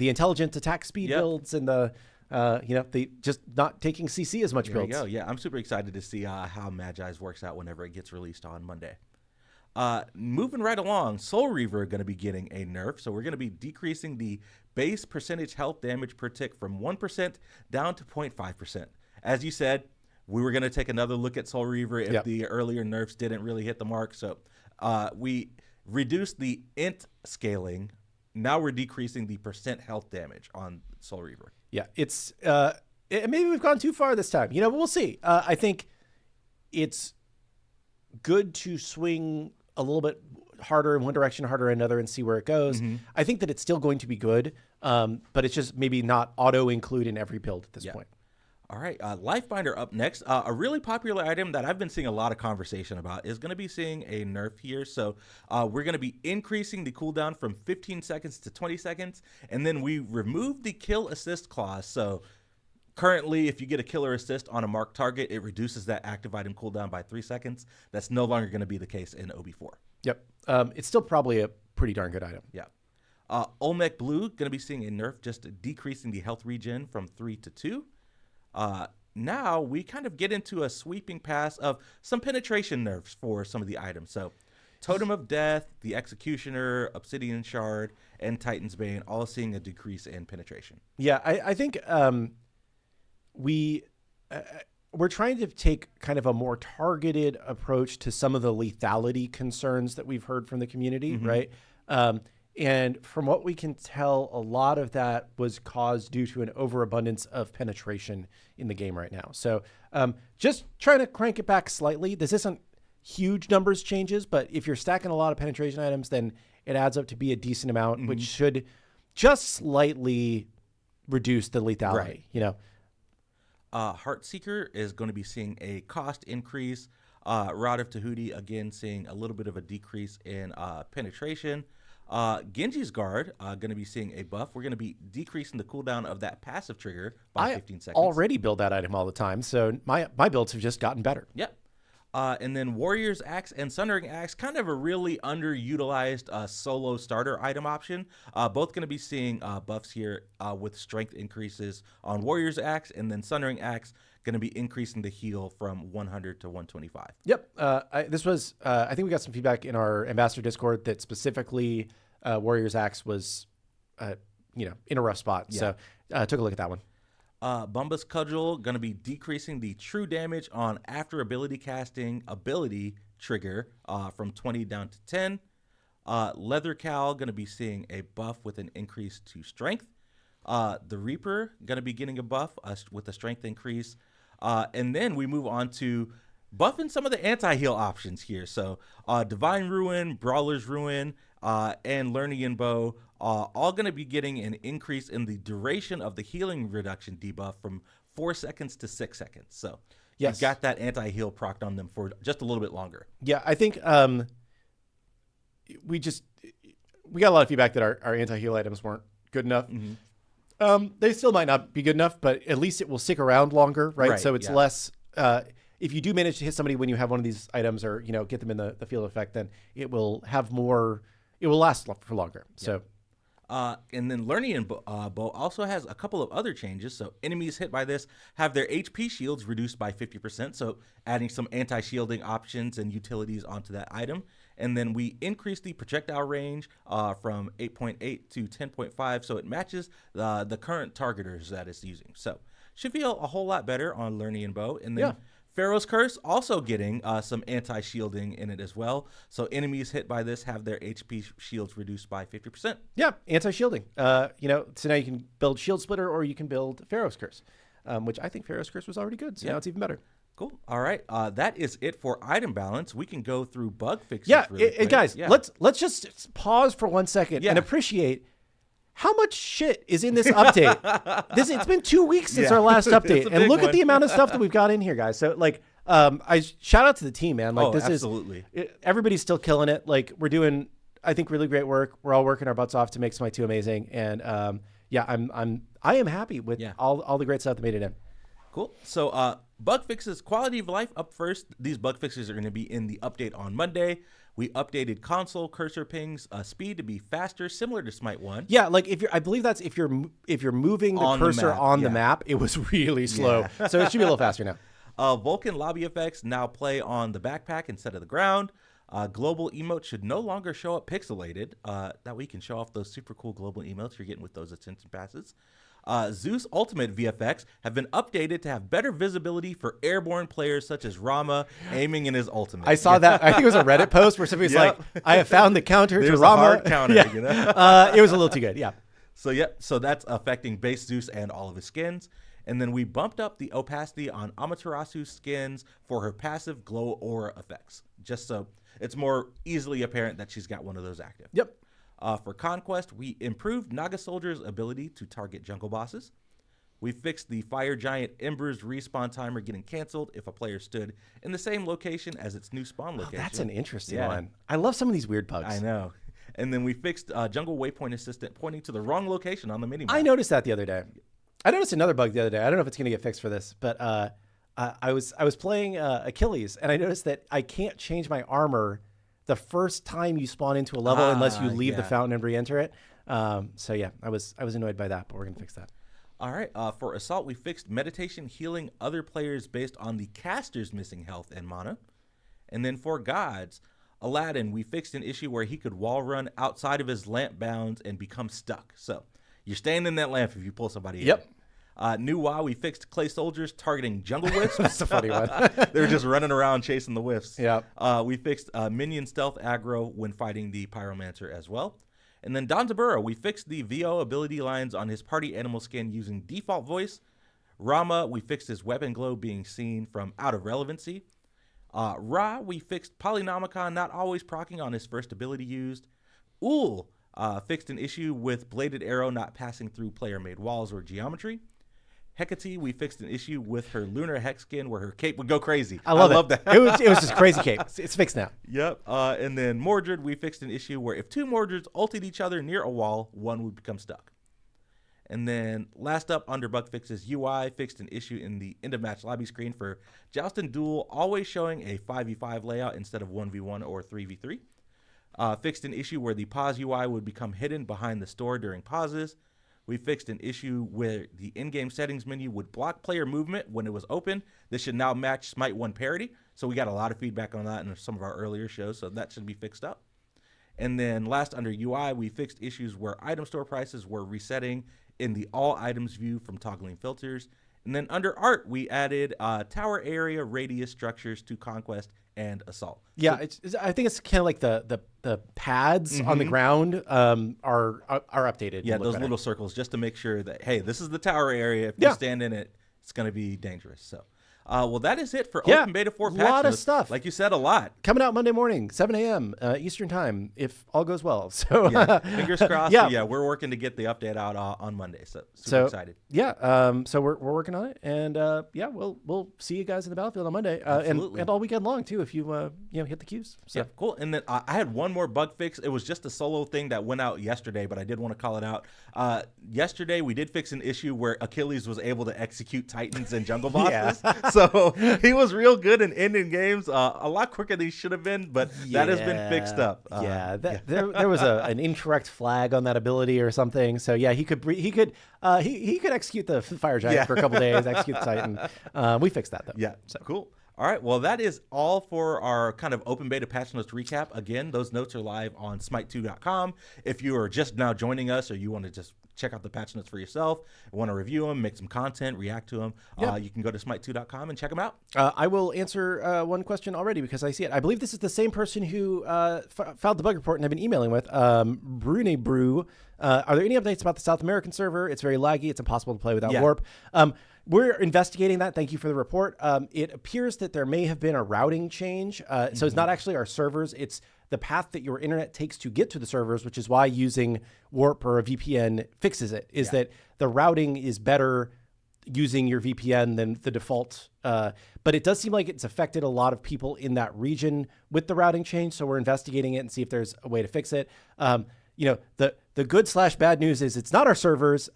intelligent attack speed builds and the just not taking CC as much builds. There you go. Yeah, I'm super excited to see how Magi's works out whenever it gets released on Monday. Moving right along, Soul Reaver going to be getting a nerf. So we're going to be decreasing the base percentage health damage per tick from 1% down to 0.5%. As you said, we were going to take another look at Soul Reaver if the earlier nerfs didn't really hit the mark. So we reduced the int scaling. Now we're decreasing the percent health damage on Soul Reaver. Yeah, it's maybe we've gone too far this time. But we'll see. I think it's good to swing a little bit harder in one direction, harder in another, and see where it goes. I think that it's still going to be good, but it's just maybe not auto-include in every build at this point. All right, Lifebinder up next. A really popular item that I've been seeing a lot of conversation about is going to be seeing a nerf here. So we're going to be increasing the cooldown from 15 seconds to 20 seconds, and then we removed the kill assist clause. So currently, if you get a killer assist on a marked target, it reduces that active item cooldown by 3 seconds. That's no longer going to be the case in OB4. Yep. It's still probably a pretty darn good item. Yeah. Olmec Blue, going to be seeing a nerf, just decreasing the health regen from 3 to 2. Now we kind of get into a sweeping pass of some penetration nerfs for some of the items. So Totem of Death, the Executioner, Obsidian Shard, and Titan's Bane all seeing a decrease in penetration. Yeah, I think we're trying to take kind of a more targeted approach to some of the lethality concerns that we've heard from the community, right? And from what we can tell, a lot of that was caused due to an overabundance of penetration in the game right now. So just trying to crank it back slightly. This isn't huge numbers changes, but if you're stacking a lot of penetration items, then it adds up to be a decent amount, which should just slightly reduce the lethality, Heartseeker is going to be seeing a cost increase. Rod of Tahuti, again, seeing a little bit of a decrease in penetration. Genji's Guard, going to be seeing a buff. We're going to be decreasing the cooldown of that passive trigger by 15 seconds. I already build that item all the time, so my builds have just gotten better. Yep. And then Warrior's Axe and Sundering Axe, kind of a really underutilized solo starter item option. Both going to be seeing buffs here with strength increases on Warrior's Axe, and then Sundering Axe going to be increasing the heal from 100 to 125. Yep. I think we got some feedback in our Ambassador Discord that specifically Warrior's Axe was, in a rough spot. Yeah. So took a look at that one. Bumba's Cudgel going to be decreasing the true damage on after ability casting ability trigger from 20 down to 10. Leather Cow going to be seeing a buff with an increase to strength. The Reaper going to be getting a buff with a strength increase. And then we move on to buffing some of the anti-heal options here. So Divine Ruin, Brawler's Ruin, and Learning and Bow all going to be getting an increase in the duration of the healing reduction debuff from 4 seconds to 6 seconds. So yes, you've got that anti-heal procced on them for just a little bit longer. Yeah, I think we got a lot of feedback that our anti-heal items weren't good enough. Mm-hmm. They still might not be good enough, but at least it will stick around longer, right? So it's less... if you do manage to hit somebody when you have one of these items or, get them in the field effect, then it will have more... It will last for longer. Yeah. So... and then Learning and Bow also has a couple of other changes. So enemies hit by this have their HP shields reduced by 50%. So adding some anti-shielding options and utilities onto that item. And then we increase the projectile range from 8.8 to 10.5. So it matches the current targeters that it's using. So should feel a whole lot better on Learning and Bow. And then Pharaoh's Curse also getting some anti-shielding in it as well. So enemies hit by this have their HP shields reduced by 50%. Yeah, anti-shielding. So now you can build Shield Splitter or you can build Pharaoh's Curse, which I think Pharaoh's Curse was already good. So now it's even better. Cool. All right. That is it for item balance. We can go through bug fixes. Yeah, really quick. guys, let's just pause for 1 second and appreciate how much shit is in this update. It's been 2 weeks since our last update, and look at the amount of stuff that we've got in here, guys. So I shout out to the team, man. This absolutely. Everybody's still killing it. We're doing, I think, really great work. We're all working our butts off to make Smite 2 amazing, and I am happy with all the great stuff that made it in. Cool. So bug fixes, quality of life up first. These bug fixes are going to be in the update on Monday. We updated console cursor pings speed to be faster, similar to Smite 1. Yeah, I believe that's if you're moving the cursor on the map, it was really slow. Yeah. So it should be a little faster now. Vulcan lobby effects now play on the backpack instead of the ground. Global emotes should no longer show up pixelated. That way you can show off those super cool global emotes you're getting with those attention passes. Zeus Ultimate VFX have been updated to have better visibility for airborne players such as Rama aiming in his ultimate. I saw that. I think it was a Reddit post where somebody's like, I have found the counter to Rama. A hard counter, It was a little too good, yeah. So that's affecting base Zeus and all of his skins. And then we bumped up the opacity on Amaterasu's skins for her passive glow aura effects, just so it's more easily apparent that she's got one of those active. Yep. For Conquest, we improved Naga Soldier's ability to target jungle bosses. We fixed the Fire Giant Ember's respawn timer getting canceled if a player stood in the same location as its new spawn location. That's an interesting one. I love some of these weird bugs. I know. And then we fixed Jungle Waypoint Assistant pointing to the wrong location on the minimap. I noticed that the other day. I noticed another bug the other day. I don't know if it's going to get fixed for this, but I was playing Achilles, and I noticed that I can't change my armor the first time you spawn into a level unless you leave the fountain and re-enter it. I was annoyed by that, but we're gonna fix that. All right. For Assault, we fixed meditation healing other players based on the caster's missing health and mana. And then for Gods, Aladdin, we fixed an issue where he could wall run outside of his lamp bounds and become stuck. So you're staying in that lamp if you pull somebody in. Yep. New WoW, we fixed clay soldiers targeting jungle wisps. That's a funny one. They were just running around chasing the wisps. Yeah. We fixed minion stealth aggro when fighting the pyromancer as well. And then Danzaburo, we fixed the VO ability lines on his party animal skin using default voice. Rama, we fixed his weapon glow being seen from out of relevancy. Ra, we fixed Polynomicon not always proccing on his first ability used. Ul fixed an issue with bladed arrow not passing through player-made walls or geometry. Hecate, we fixed an issue with her lunar hex skin where her cape would go crazy. I love that. It was just crazy cape. It's fixed now. Yep. And then Mordred, we fixed an issue where if two Mordreds ulted each other near a wall, one would become stuck. And then last up under bug fixes, UI fixed an issue in the end of match lobby screen for Joust and Duel always showing a 5v5 layout instead of 1v1 or 3v3. Fixed an issue where the pause UI would become hidden behind the store during pauses. We fixed an issue where the in-game settings menu would block player movement when it was open. This should now match Smite 1 parity. So we got a lot of feedback on that in some of our earlier shows, so that should be fixed up. And then last, under UI, we fixed issues where item store prices were resetting in the all items view from toggling filters. And then under art, we added tower area radius structures to Conquest and Assault. Yeah, I think it's kind of like the pads on the ground are updated. Yeah, those little circles, just to make sure that, hey, this is the tower area. If you stand in it, it's going to be dangerous. So, well, that is it for Open Beta 4 patch. A lot of stuff. Like you said, a lot. Coming out Monday morning, 7 a.m. Eastern time, if all goes well. So fingers crossed. Yeah, we're working to get the update out on Monday. So super excited. Yeah, so we're working on it, and we'll see you guys in the battlefield on Monday, and all weekend long too if you hit the queues. So. Yeah, cool. And then I had one more bug fix. It was just a solo thing that went out yesterday, but I did want to call it out. Yesterday we did fix an issue where Achilles was able to execute Titans and jungle bosses. So he was real good in ending games, a lot quicker than he should have been, but that has been fixed up. There was an incorrect flag on that ability or something. So yeah, he could execute the fire giant for a couple days, execute the Titan. We fixed that though. Yeah, so cool. All right, well, that is all for our kind of open beta patch notes recap. Again, those notes are live on smite2.com. If you are just now joining us, or you want to just check out the patch notes for yourself, want to review them, make some content, react to them, you can go to smite2.com and check them out. I will answer one question already because I see it. I believe this is the same person who filed the bug report and I've been emailing with, Brune Brew. Are there any updates about the South American server? It's very laggy. It's impossible to play without warp. We're investigating that. Thank you for the report. It appears that there may have been a routing change. So it's not actually our servers. It's the path that your internet takes to get to the servers, which is why using warp or a VPN fixes it, is that the routing is better using your VPN than the default. But it does seem like it's affected a lot of people in that region with the routing change. So we're investigating it and see if there's a way to fix it. The good/bad news is it's not our servers.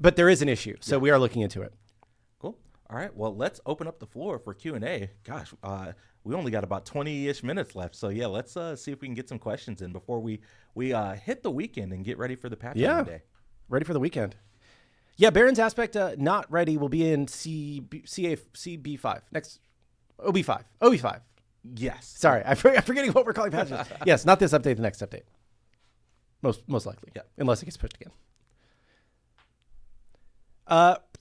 But there is an issue. So we are looking into it. Cool. All right. Well, let's open up the floor for Q&A. Gosh, we only got about 20-ish minutes left. So, yeah, let's see if we can get some questions in before we hit the weekend and get ready for the patch on Monday. Ready for the weekend. Yeah, Baron's Aspect, not ready, will be in CB5. Next, OB5. OB5. Yes. Sorry, I'm forgetting what we're calling patches. Yes, not this update, the next update. Most likely. Yeah. Unless it gets pushed again.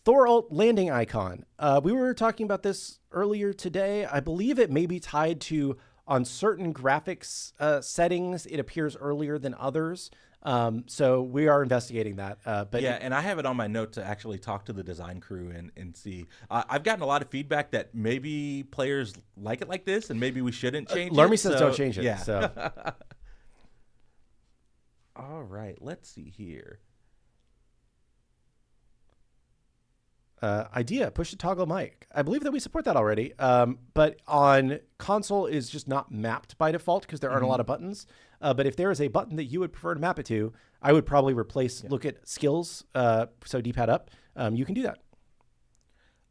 Thor ult landing icon. We were talking about this earlier today. I believe it may be tied to, on certain graphics settings, it appears earlier than others. So we are investigating that. But yeah, and I have it on my note to actually talk to the design crew and see. I've gotten a lot of feedback that maybe players like it like this, and maybe we shouldn't change it. Lermy says don't change it. Yeah. So. All right, let's see here. Idea, push to toggle mic. I believe that we support that already, but on console is just not mapped by default because there aren't a lot of buttons. But if there is a button that you would prefer to map it to, I would probably replace look at skills, so D-pad up. You can do that.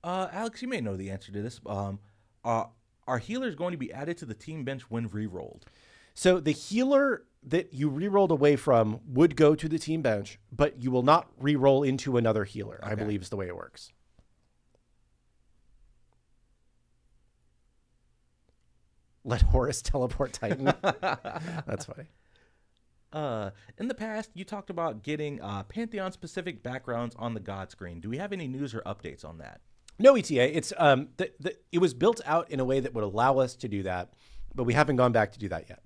Alex, you may know the answer to this. Are healers going to be added to the team bench when re-rolled? So the healer that you re-rolled away from would go to the team bench, but you will not re-roll into another healer, I believe is the way it works. Let Horus teleport Titan. That's funny. In the past, you talked about getting Pantheon-specific backgrounds on the God screen. Do we have any news or updates on that? No ETA. It's it was built out in a way that would allow us to do that, but we haven't gone back to do that yet.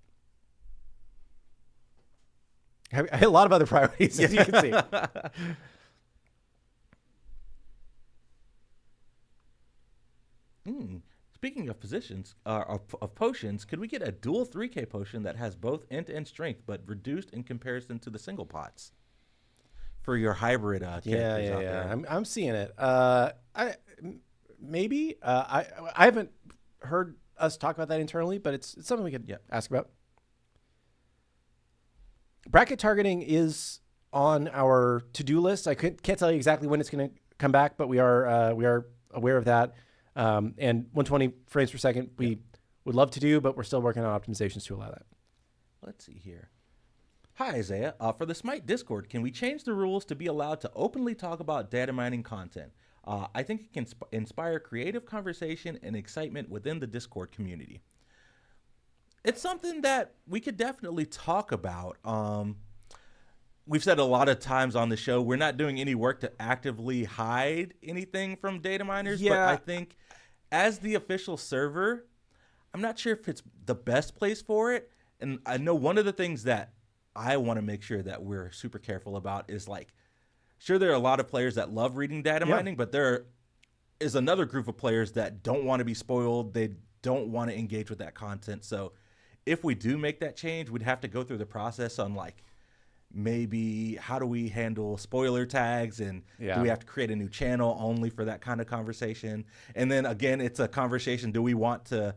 I had a lot of other priorities, as you can see. Speaking of positions, of potions, could we get a dual 3K potion that has both end-to-end strength but reduced in comparison to the single pots for your hybrid characters out there? I'm seeing it. Maybe. I haven't heard us talk about that internally, but it's something we could ask about. Bracket targeting is on our to-do list. I can't tell you exactly when it's going to come back, but we are aware of that. And 120 frames per second, we would love to do, but we're still working on optimizations to allow that. Let's see here. Hi, Isiah. For the Smite Discord, can we change the rules to be allowed to openly talk about data mining content? I think it can inspire creative conversation and excitement within the Discord community. It's something that we could definitely talk about. We've said a lot of times on the show, we're not doing any work to actively hide anything from data miners, but Yeah. I think as the official server, I'm not sure if it's the best place for it. And I know one of the things that I want to make sure that we're super careful about is like, sure, there are a lot of players that love reading data Yeah. mining, but there is another group of players that don't want to be spoiled. They don't want to engage with that content. So if we do make that change, we'd have to go through the process on like, maybe how do we handle spoiler tags, and Yeah. do we have to create a new channel only for that kind of conversation? And then again, it's a conversation, do we want to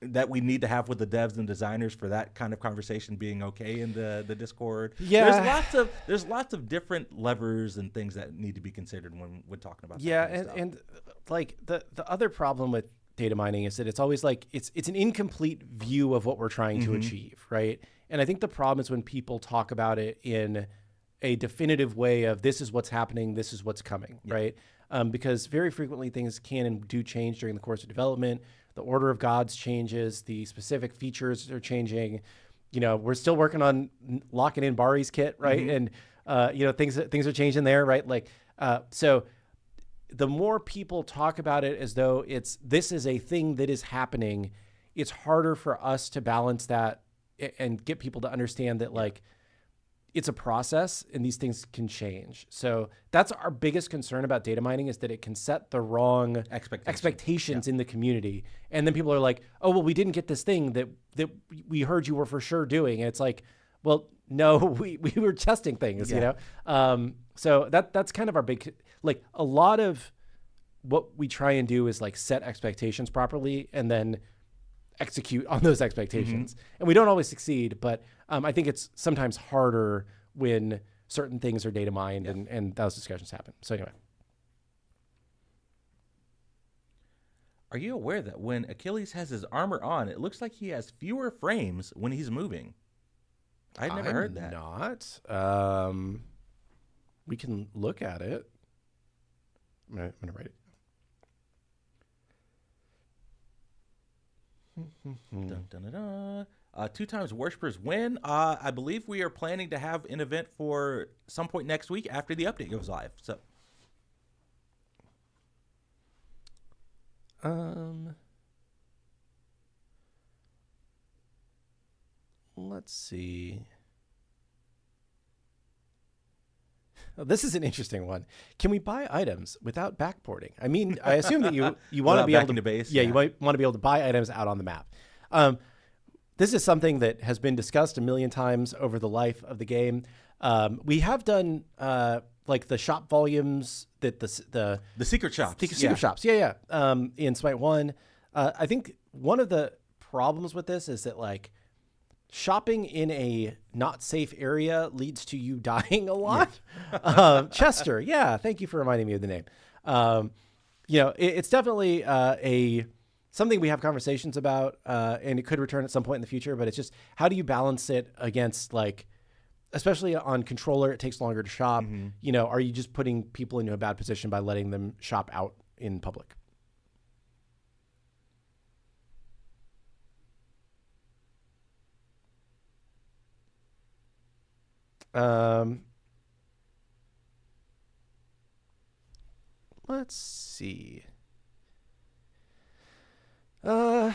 that we need to have with the devs and designers for that kind of conversation being okay in the Discord? Yeah. There's lots of different levers and things that need to be considered when we're talking about Yeah, that kind of stuff. and like the other problem with data mining is that it's always like it's an incomplete view of what we're trying to achieve, right? And I think the problem is when people talk about it in a definitive way of this is what's happening, this is what's coming, right? Because very frequently things can and do change during the course of development. The order of gods changes, the specific features are changing. You know, we're still working on locking in Bari's kit, right? And you know, things are changing there, right? Like so. The more people talk about it as though this is a thing that is happening, it's harder for us to balance that and get people to understand that like it's a process and these things can change. So that's our biggest concern about data mining, is that it can set the wrong expectations in the community. And then people are like, oh, well, we didn't get this thing that we heard you were for sure doing. And it's like, well, no, we were testing things, you know? So that's kind of our big, like a lot of what we try and do is like set expectations properly and then execute on those expectations. And we don't always succeed, but I think it's sometimes harder when certain things are data mined and those discussions happen. So anyway. Are you aware that when Achilles has his armor on, it looks like he has fewer frames when he's moving? I'd never heard that. Not. We can look at it. I'm gonna write it. Dun, dun, dun, dun. 2 times worshippers win. I believe we are planning to have an event for some point next week after the update goes live. So, let's see. Oh, this is an interesting one. Can we buy items without backporting? I mean, I assume that you want to be able to base. Yeah, you might want to be able to buy items out on the map. This is something that has been discussed a million times over the life of the game. We have done like the shop volumes that the secret shops. Secret shops. Yeah. In Smite 1. I think one of the problems with this is that like shopping in a not safe area leads to you dying a lot. Chester. Yeah. Thank you for reminding me of the name. You know, it's definitely something we have conversations about, and it could return at some point in the future, but it's just, how do you balance it against like, especially on controller, it takes longer to shop. You know, are you just putting people into a bad position by letting them shop out in public? Let's see. Can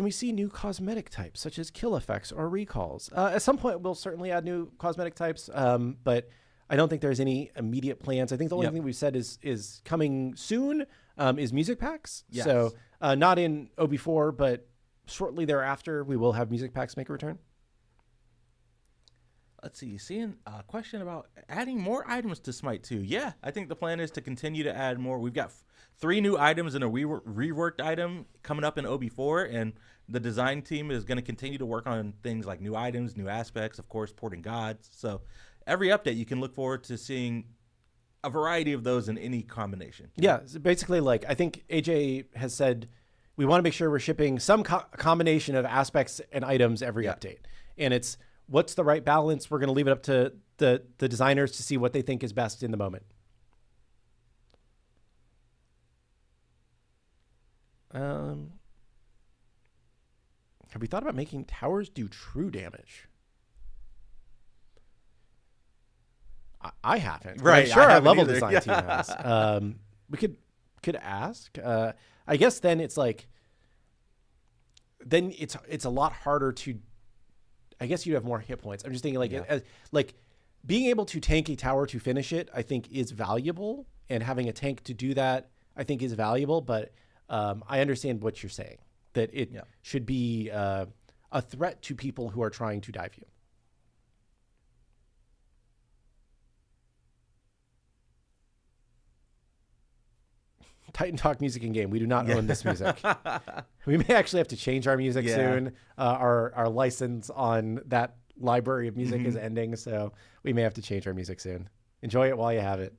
we see new cosmetic types such as kill effects or recalls? At some point, we'll certainly add new cosmetic types, but I don't think there's any immediate plans. I think the only thing we've said is coming soon is music packs. Yes. So not in OB4, but shortly thereafter, we will have music packs make a return. Let's see. Seeing a question about adding more items to Smite 2. Yeah, I think the plan is to continue to add more. We've got 3 new items and a reworked item coming up in OB4, and the design team is going to continue to work on things like new items, new aspects, of course, porting gods. So every update, you can look forward to seeing a variety of those in any combination. Yeah, so basically, like, I think AJ has said we want to make sure we're shipping some combination of aspects and items every update. And it's what's the right balance. We're going to leave it up to the designers to see what they think is best in the moment. Have we thought about making towers do true damage? I haven't. Right. I'm sure our level either. design team has. We could ask. I guess then it's like, then it's a lot harder to. I guess you have more hit points. I'm just thinking like being able to tank a tower to finish it, I think is valuable, and having a tank to do that, I think is valuable. But I understand what you're saying, that it should be a threat to people who are trying to dive you. TitanTalk music in game. We do not own this music. We may actually have to change our music soon. Our license on that library of music is ending, so we may have to change our music soon. Enjoy it while you have it.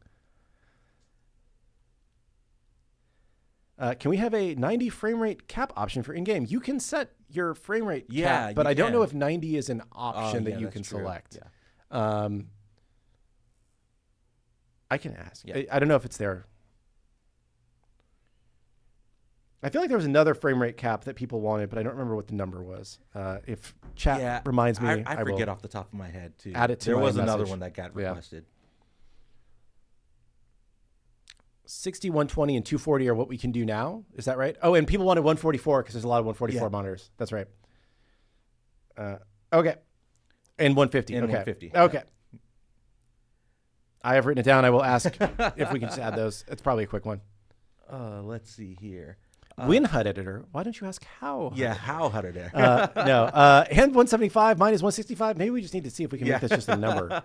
Can we have a 90 frame rate cap option for in-game? You can set your frame rate cap, but I don't know if 90 is an option that you can select. I can ask. I don't know if it's there. I feel like there was another frame rate cap that people wanted, but I don't remember what the number was. If chat reminds me, I forget off the top of my head too. Add it to there my was message. another one that got requested. 60, 120, and 240 are what we can do now. Is that right? Oh, and people wanted 144 because there's a lot of 144 monitors. That's right. Okay. And 150. And okay. 150. Okay. I have written it down. I will ask if we can just add those. It's probably a quick one. Let's see here. Win HUD editor. Why don't you ask how? Yeah, how HUD editor? No. Hand 175, mine is 165. Maybe we just need to see if we can make this just a number.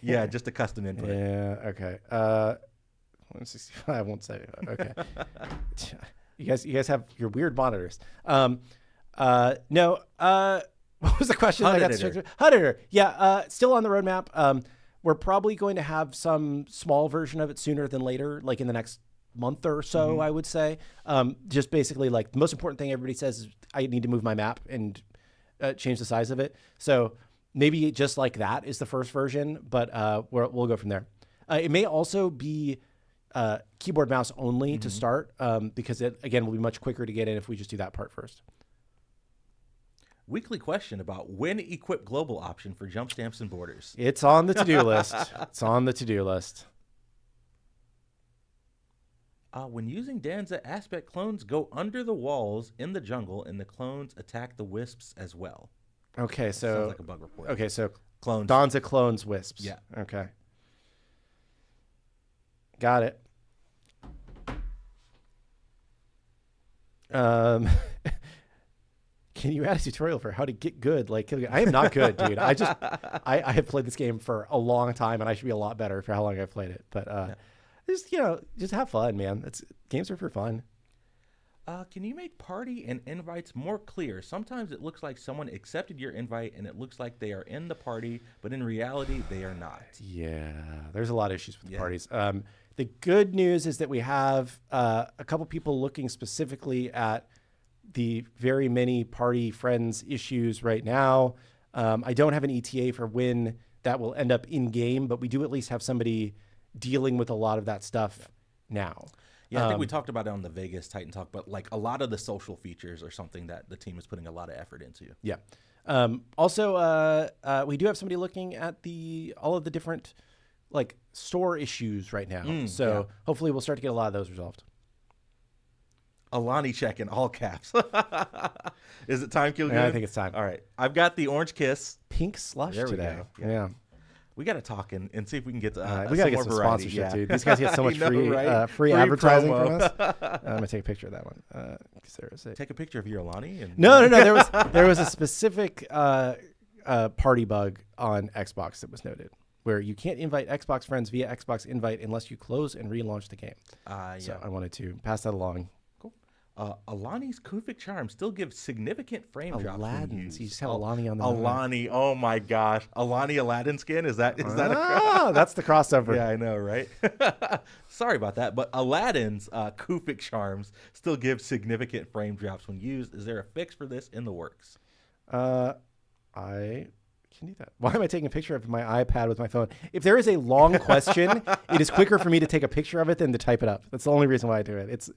Just a custom input. Yeah. Okay. 165, 175. Okay. You guys have your weird monitors. No. What was the question? HUD editor. HUD editor. Yeah. Still on the roadmap. We're probably going to have some small version of it sooner than later, like in the next month or so, I would say. Just basically, like, the most important thing everybody says is I need to move my map and change the size of it. So maybe just like that is the first version, but we'll go from there. It may also be keyboard mouse only to start, because it, again, will be much quicker to get in if we just do that part first. Weekly question about when equip global option for jump stamps and borders. It's on the to-do list. It's on the to-do list. When using Danza, aspect clones go under the walls in the jungle, and the clones attack the wisps as well. Okay, so sounds like a bug report. Okay, so clones. Danza clones wisps. Yeah. Okay. Got it. Can you add a tutorial for how to get good like Kilgoon? I am not good, dude. I have played this game for a long time, and I should be a lot better for how long I've played it. But just have fun, man. Games are for fun. Can you make party and invites more clear? Sometimes it looks like someone accepted your invite, and it looks like they are in the party, but in reality, they are not. Yeah, there's a lot of issues with the parties. The good news is that we have a couple people looking specifically at the very many party friends issues right now. I don't have an ETA for when that will end up in game, but we do at least have somebody dealing with a lot of that stuff now. Yeah, I think we talked about it on the Vegas TitanTalk, but like a lot of the social features are something that the team is putting a lot of effort into. Yeah. Also, we do have somebody looking at all of the different like store issues right now. Hopefully we'll start to get a lot of those resolved. Alani check in all caps. Is it time, Kilgoon? Yeah, I think it's time. All right. I've got the orange kiss. Pink slush there today. We go. Yeah. We got to talk and see if we can get we got to get some variety. sponsorship, dude. These guys get so much free advertising from us. I'm going to take a picture of that one. Take a picture of your Alani? No. There was a specific party bug on Xbox that was noted, where you can't invite Xbox friends via Xbox invite unless you close and relaunch the game. So I wanted to pass that along. Cool. Alani's Kufik charm still gives significant frame drops. Aladdin's. You just have Alani on the Alani. Oh my gosh. Alani Aladdin skin? Is that that's the crossover. Yeah, I know, right? Sorry about that. But Aladdin's Kufik charms still give significant frame drops when used. Is there a fix for this in the works? I can do that. Why am I taking a picture of my iPad with my phone? If there is a long question, it is quicker for me to take a picture of it than to type it up. That's the only reason why I do it. It's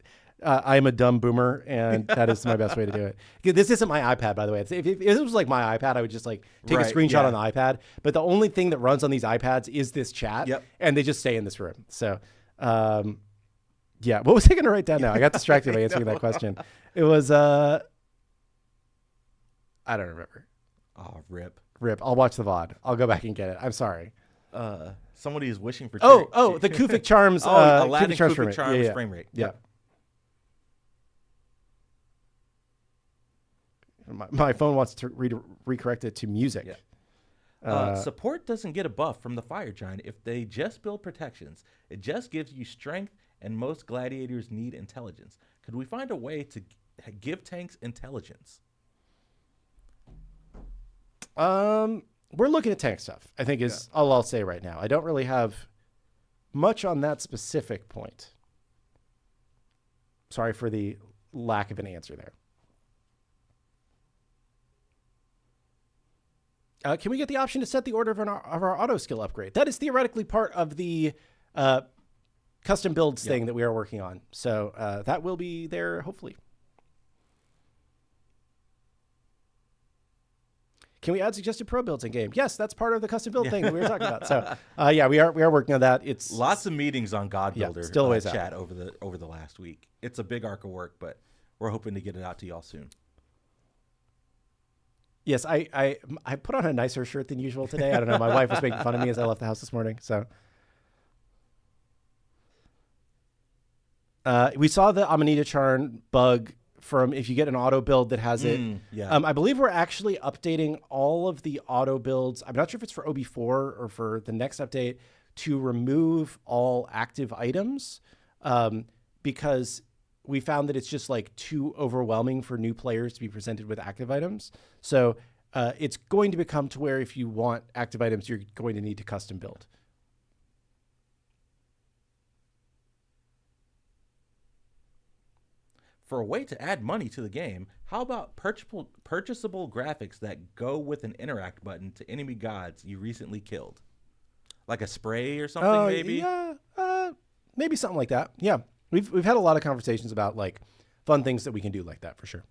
I am a dumb boomer, and that is my best way to do it. This isn't my iPad, by the way. If this was like my iPad, I would just like take a screenshot on the iPad. But the only thing that runs on these iPads is this chat, and they just stay in this room. So, yeah. What was I going to write down now? I got distracted by answering that question. It was I don't remember. Oh, rip. I'll watch the VOD. I'll go back and get it. I'm sorry. Somebody is wishing for... the Kufik Charms. Aladdin Kufik Charms frame rate. Yeah. My phone wants to recorrect it to music. Yeah. Support doesn't get a buff from the Fire Giant if they just build protections. It just gives you strength, and most gladiators need intelligence. Could we find a way to give tanks intelligence? We're looking at tank stuff, I think is all I'll say right now. I don't really have much on that specific point. Sorry for the lack of an answer there. Can we get the option to set the order of our auto skill upgrade? That is theoretically part of the custom builds thing that we are working on. So that will be there, hopefully. Can we add suggested pro builds in game? Yes, that's part of the custom build thing that we were talking about. So yeah, we are working on that. It's lots of meetings on God Builder still ways chat over the last week. It's a big arc of work, but we're hoping to get it out to y'all soon. Yes, I put on a nicer shirt than usual today. I don't know. My wife was making fun of me as I left the house this morning. So we saw the Amanita Charn bug from if you get an auto build that has it. I believe we're actually updating all of the auto builds. I'm not sure if it's for OB4 or for the next update to remove all active items because we found that it's just like too overwhelming for new players to be presented with active items. So it's going to become to where if you want active items, you're going to need to custom build. For a way to add money to the game, how about purchasable graphics that go with an interact button to enemy gods you recently killed? Like a spray or something, maybe? Yeah, maybe something like that. Yeah. We've had a lot of conversations about like fun things that we can do like that for sure.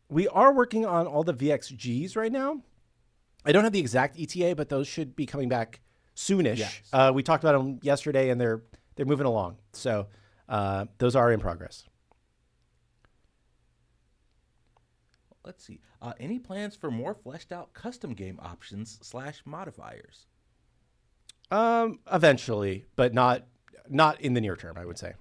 We are working on all the VXGs right now. I don't have the exact ETA, but those should be coming back soonish. Yes. We talked about them yesterday, and they're moving along. So those are in progress. Let's see. Any plans for more fleshed out custom game options / modifiers? Eventually, but not in the near term, I would say.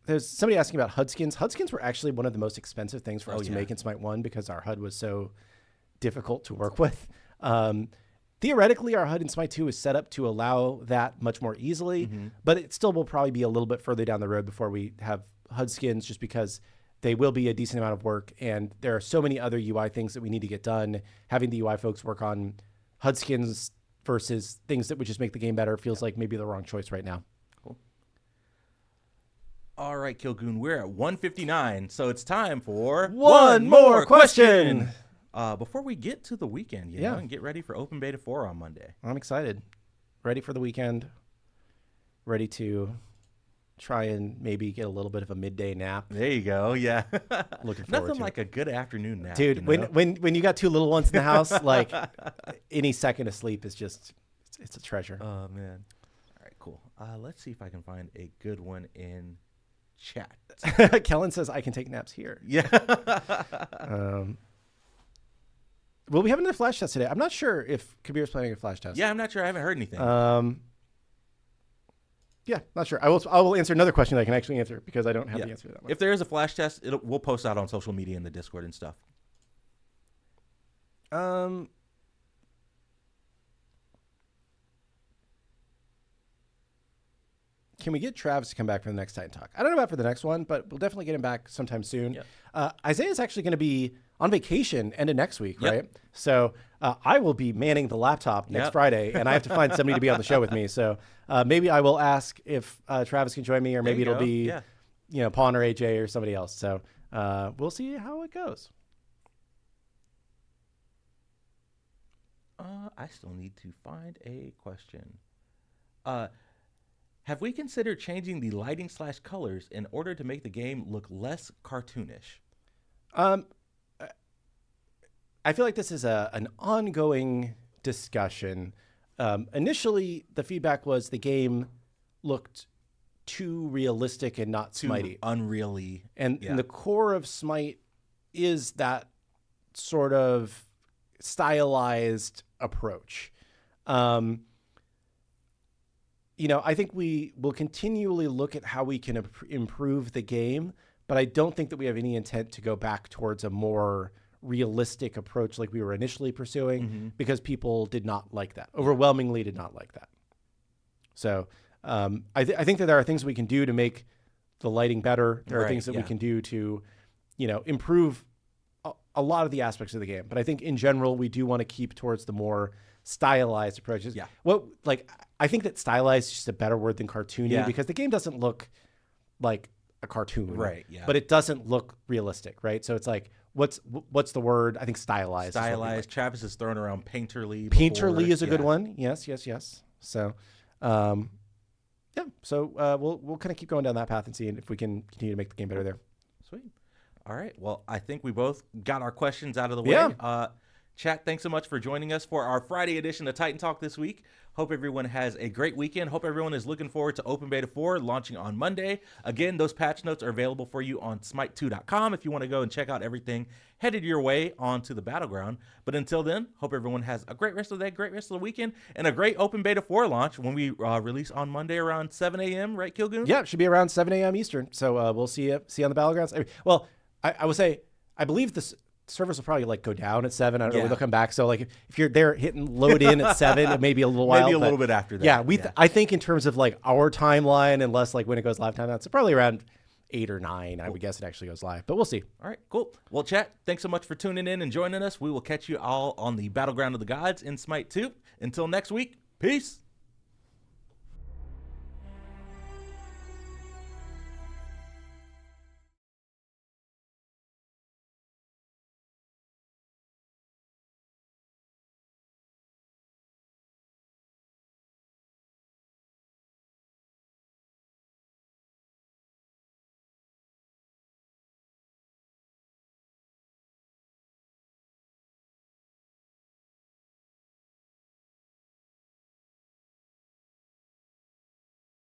There's somebody asking about HUD skins. HUD skins were actually one of the most expensive things for us to make in Smite 1 because our HUD was so difficult to work with. Theoretically, our HUD in Smite 2 is set up to allow that much more easily, but it still will probably be a little bit further down the road before we have HUD skins just because they will be a decent amount of work, and there are so many other UI things that we need to get done. Having the UI folks work on HUD skins versus things that would just make the game better feels like maybe the wrong choice right now. Cool. All right, Kilgoon, we're at 1:59, so it's time for one more question. Before we get to the weekend, you know, and get ready for Open Beta 4 on Monday. I'm excited. Ready for the weekend. Ready to try and maybe get a little bit of a midday nap. There you go. Yeah. Looking forward Nothing to like a good afternoon nap. Dude, you know? when you got two little ones in the house, like any second of sleep is just, it's a treasure. Oh, man. All right, cool. Let's see if I can find a good one in chat. Kellen says I can take naps here. Yeah. Will we have another flash test today? I'm not sure if Kabir's planning a flash test. Yeah, I'm not sure. I haven't heard anything. Yeah, not sure. I will answer another question that I can actually answer because I don't have the answer to that one. If there is a flash test, we'll post out on social media and the Discord and stuff. can we get Travis to come back for the next Titan Talk? I don't know about for the next one, but we'll definitely get him back sometime soon. Yep. Isaiah's actually going to be on vacation end of next week, Yep. right? So I will be manning the laptop next Friday, and I have to find somebody to be on the show with me. So maybe I will ask if Travis can join me, or maybe it'll be Pawn or AJ or somebody else. So we'll see how it goes. I still need to find a question. Have we considered changing the lighting / colors in order to make the game look less cartoonish? I feel like this is an ongoing discussion. Initially, the feedback was the game looked too realistic and not Smitey. Unreally. And the core of Smite is that sort of stylized approach. I think we will continually look at how we can improve the game, but I don't think that we have any intent to go back towards a more realistic approach like we were initially pursuing, because people did not like that. Overwhelmingly did not like that. So I think that there are things we can do to make the lighting better. There are things that we can do to, improve a lot of the aspects of the game. But I think in general, we do want to keep towards the more stylized approaches. Yeah. I think that stylized is just a better word than cartoony, because the game doesn't look like a cartoon. Right. Yeah. But it doesn't look realistic. Right. So it's like, what's the word? I think stylized. Stylized. Travis has thrown around painterly. Painterly is a good one. Yes. So, So we'll kind of keep going down that path and see if we can continue to make the game better there. Sweet. All right. Well, I think we both got our questions out of the way. Yeah. Chat, thanks so much for joining us for our Friday edition of Titan Talk this week. Hope everyone has a great weekend. Hope everyone is looking forward to Open Beta 4 launching on Monday. Again, those patch notes are available for you on smite2.com if you want to go and check out everything headed your way onto the battleground. But until then, hope everyone has a great rest of the day, great rest of the weekend, and a great Open Beta 4 launch when we release on Monday around 7 a.m., right, Kilgoon? Yeah, it should be around 7 a.m. Eastern. So we'll see you on the battlegrounds. I would say, I believe this servers will probably go down at 7. I don't know when they'll come back. So if you're there hitting load in at 7, it may be a little while. Maybe a little bit after that. Yeah, I think in terms of our timeline, unless when it goes live time, that's probably around 8 or 9. I would guess it actually goes live, but we'll see. All right, cool. Well, chat, thanks so much for tuning in and joining us. We will catch you all on the Battleground of the Gods in Smite 2. Until next week, peace.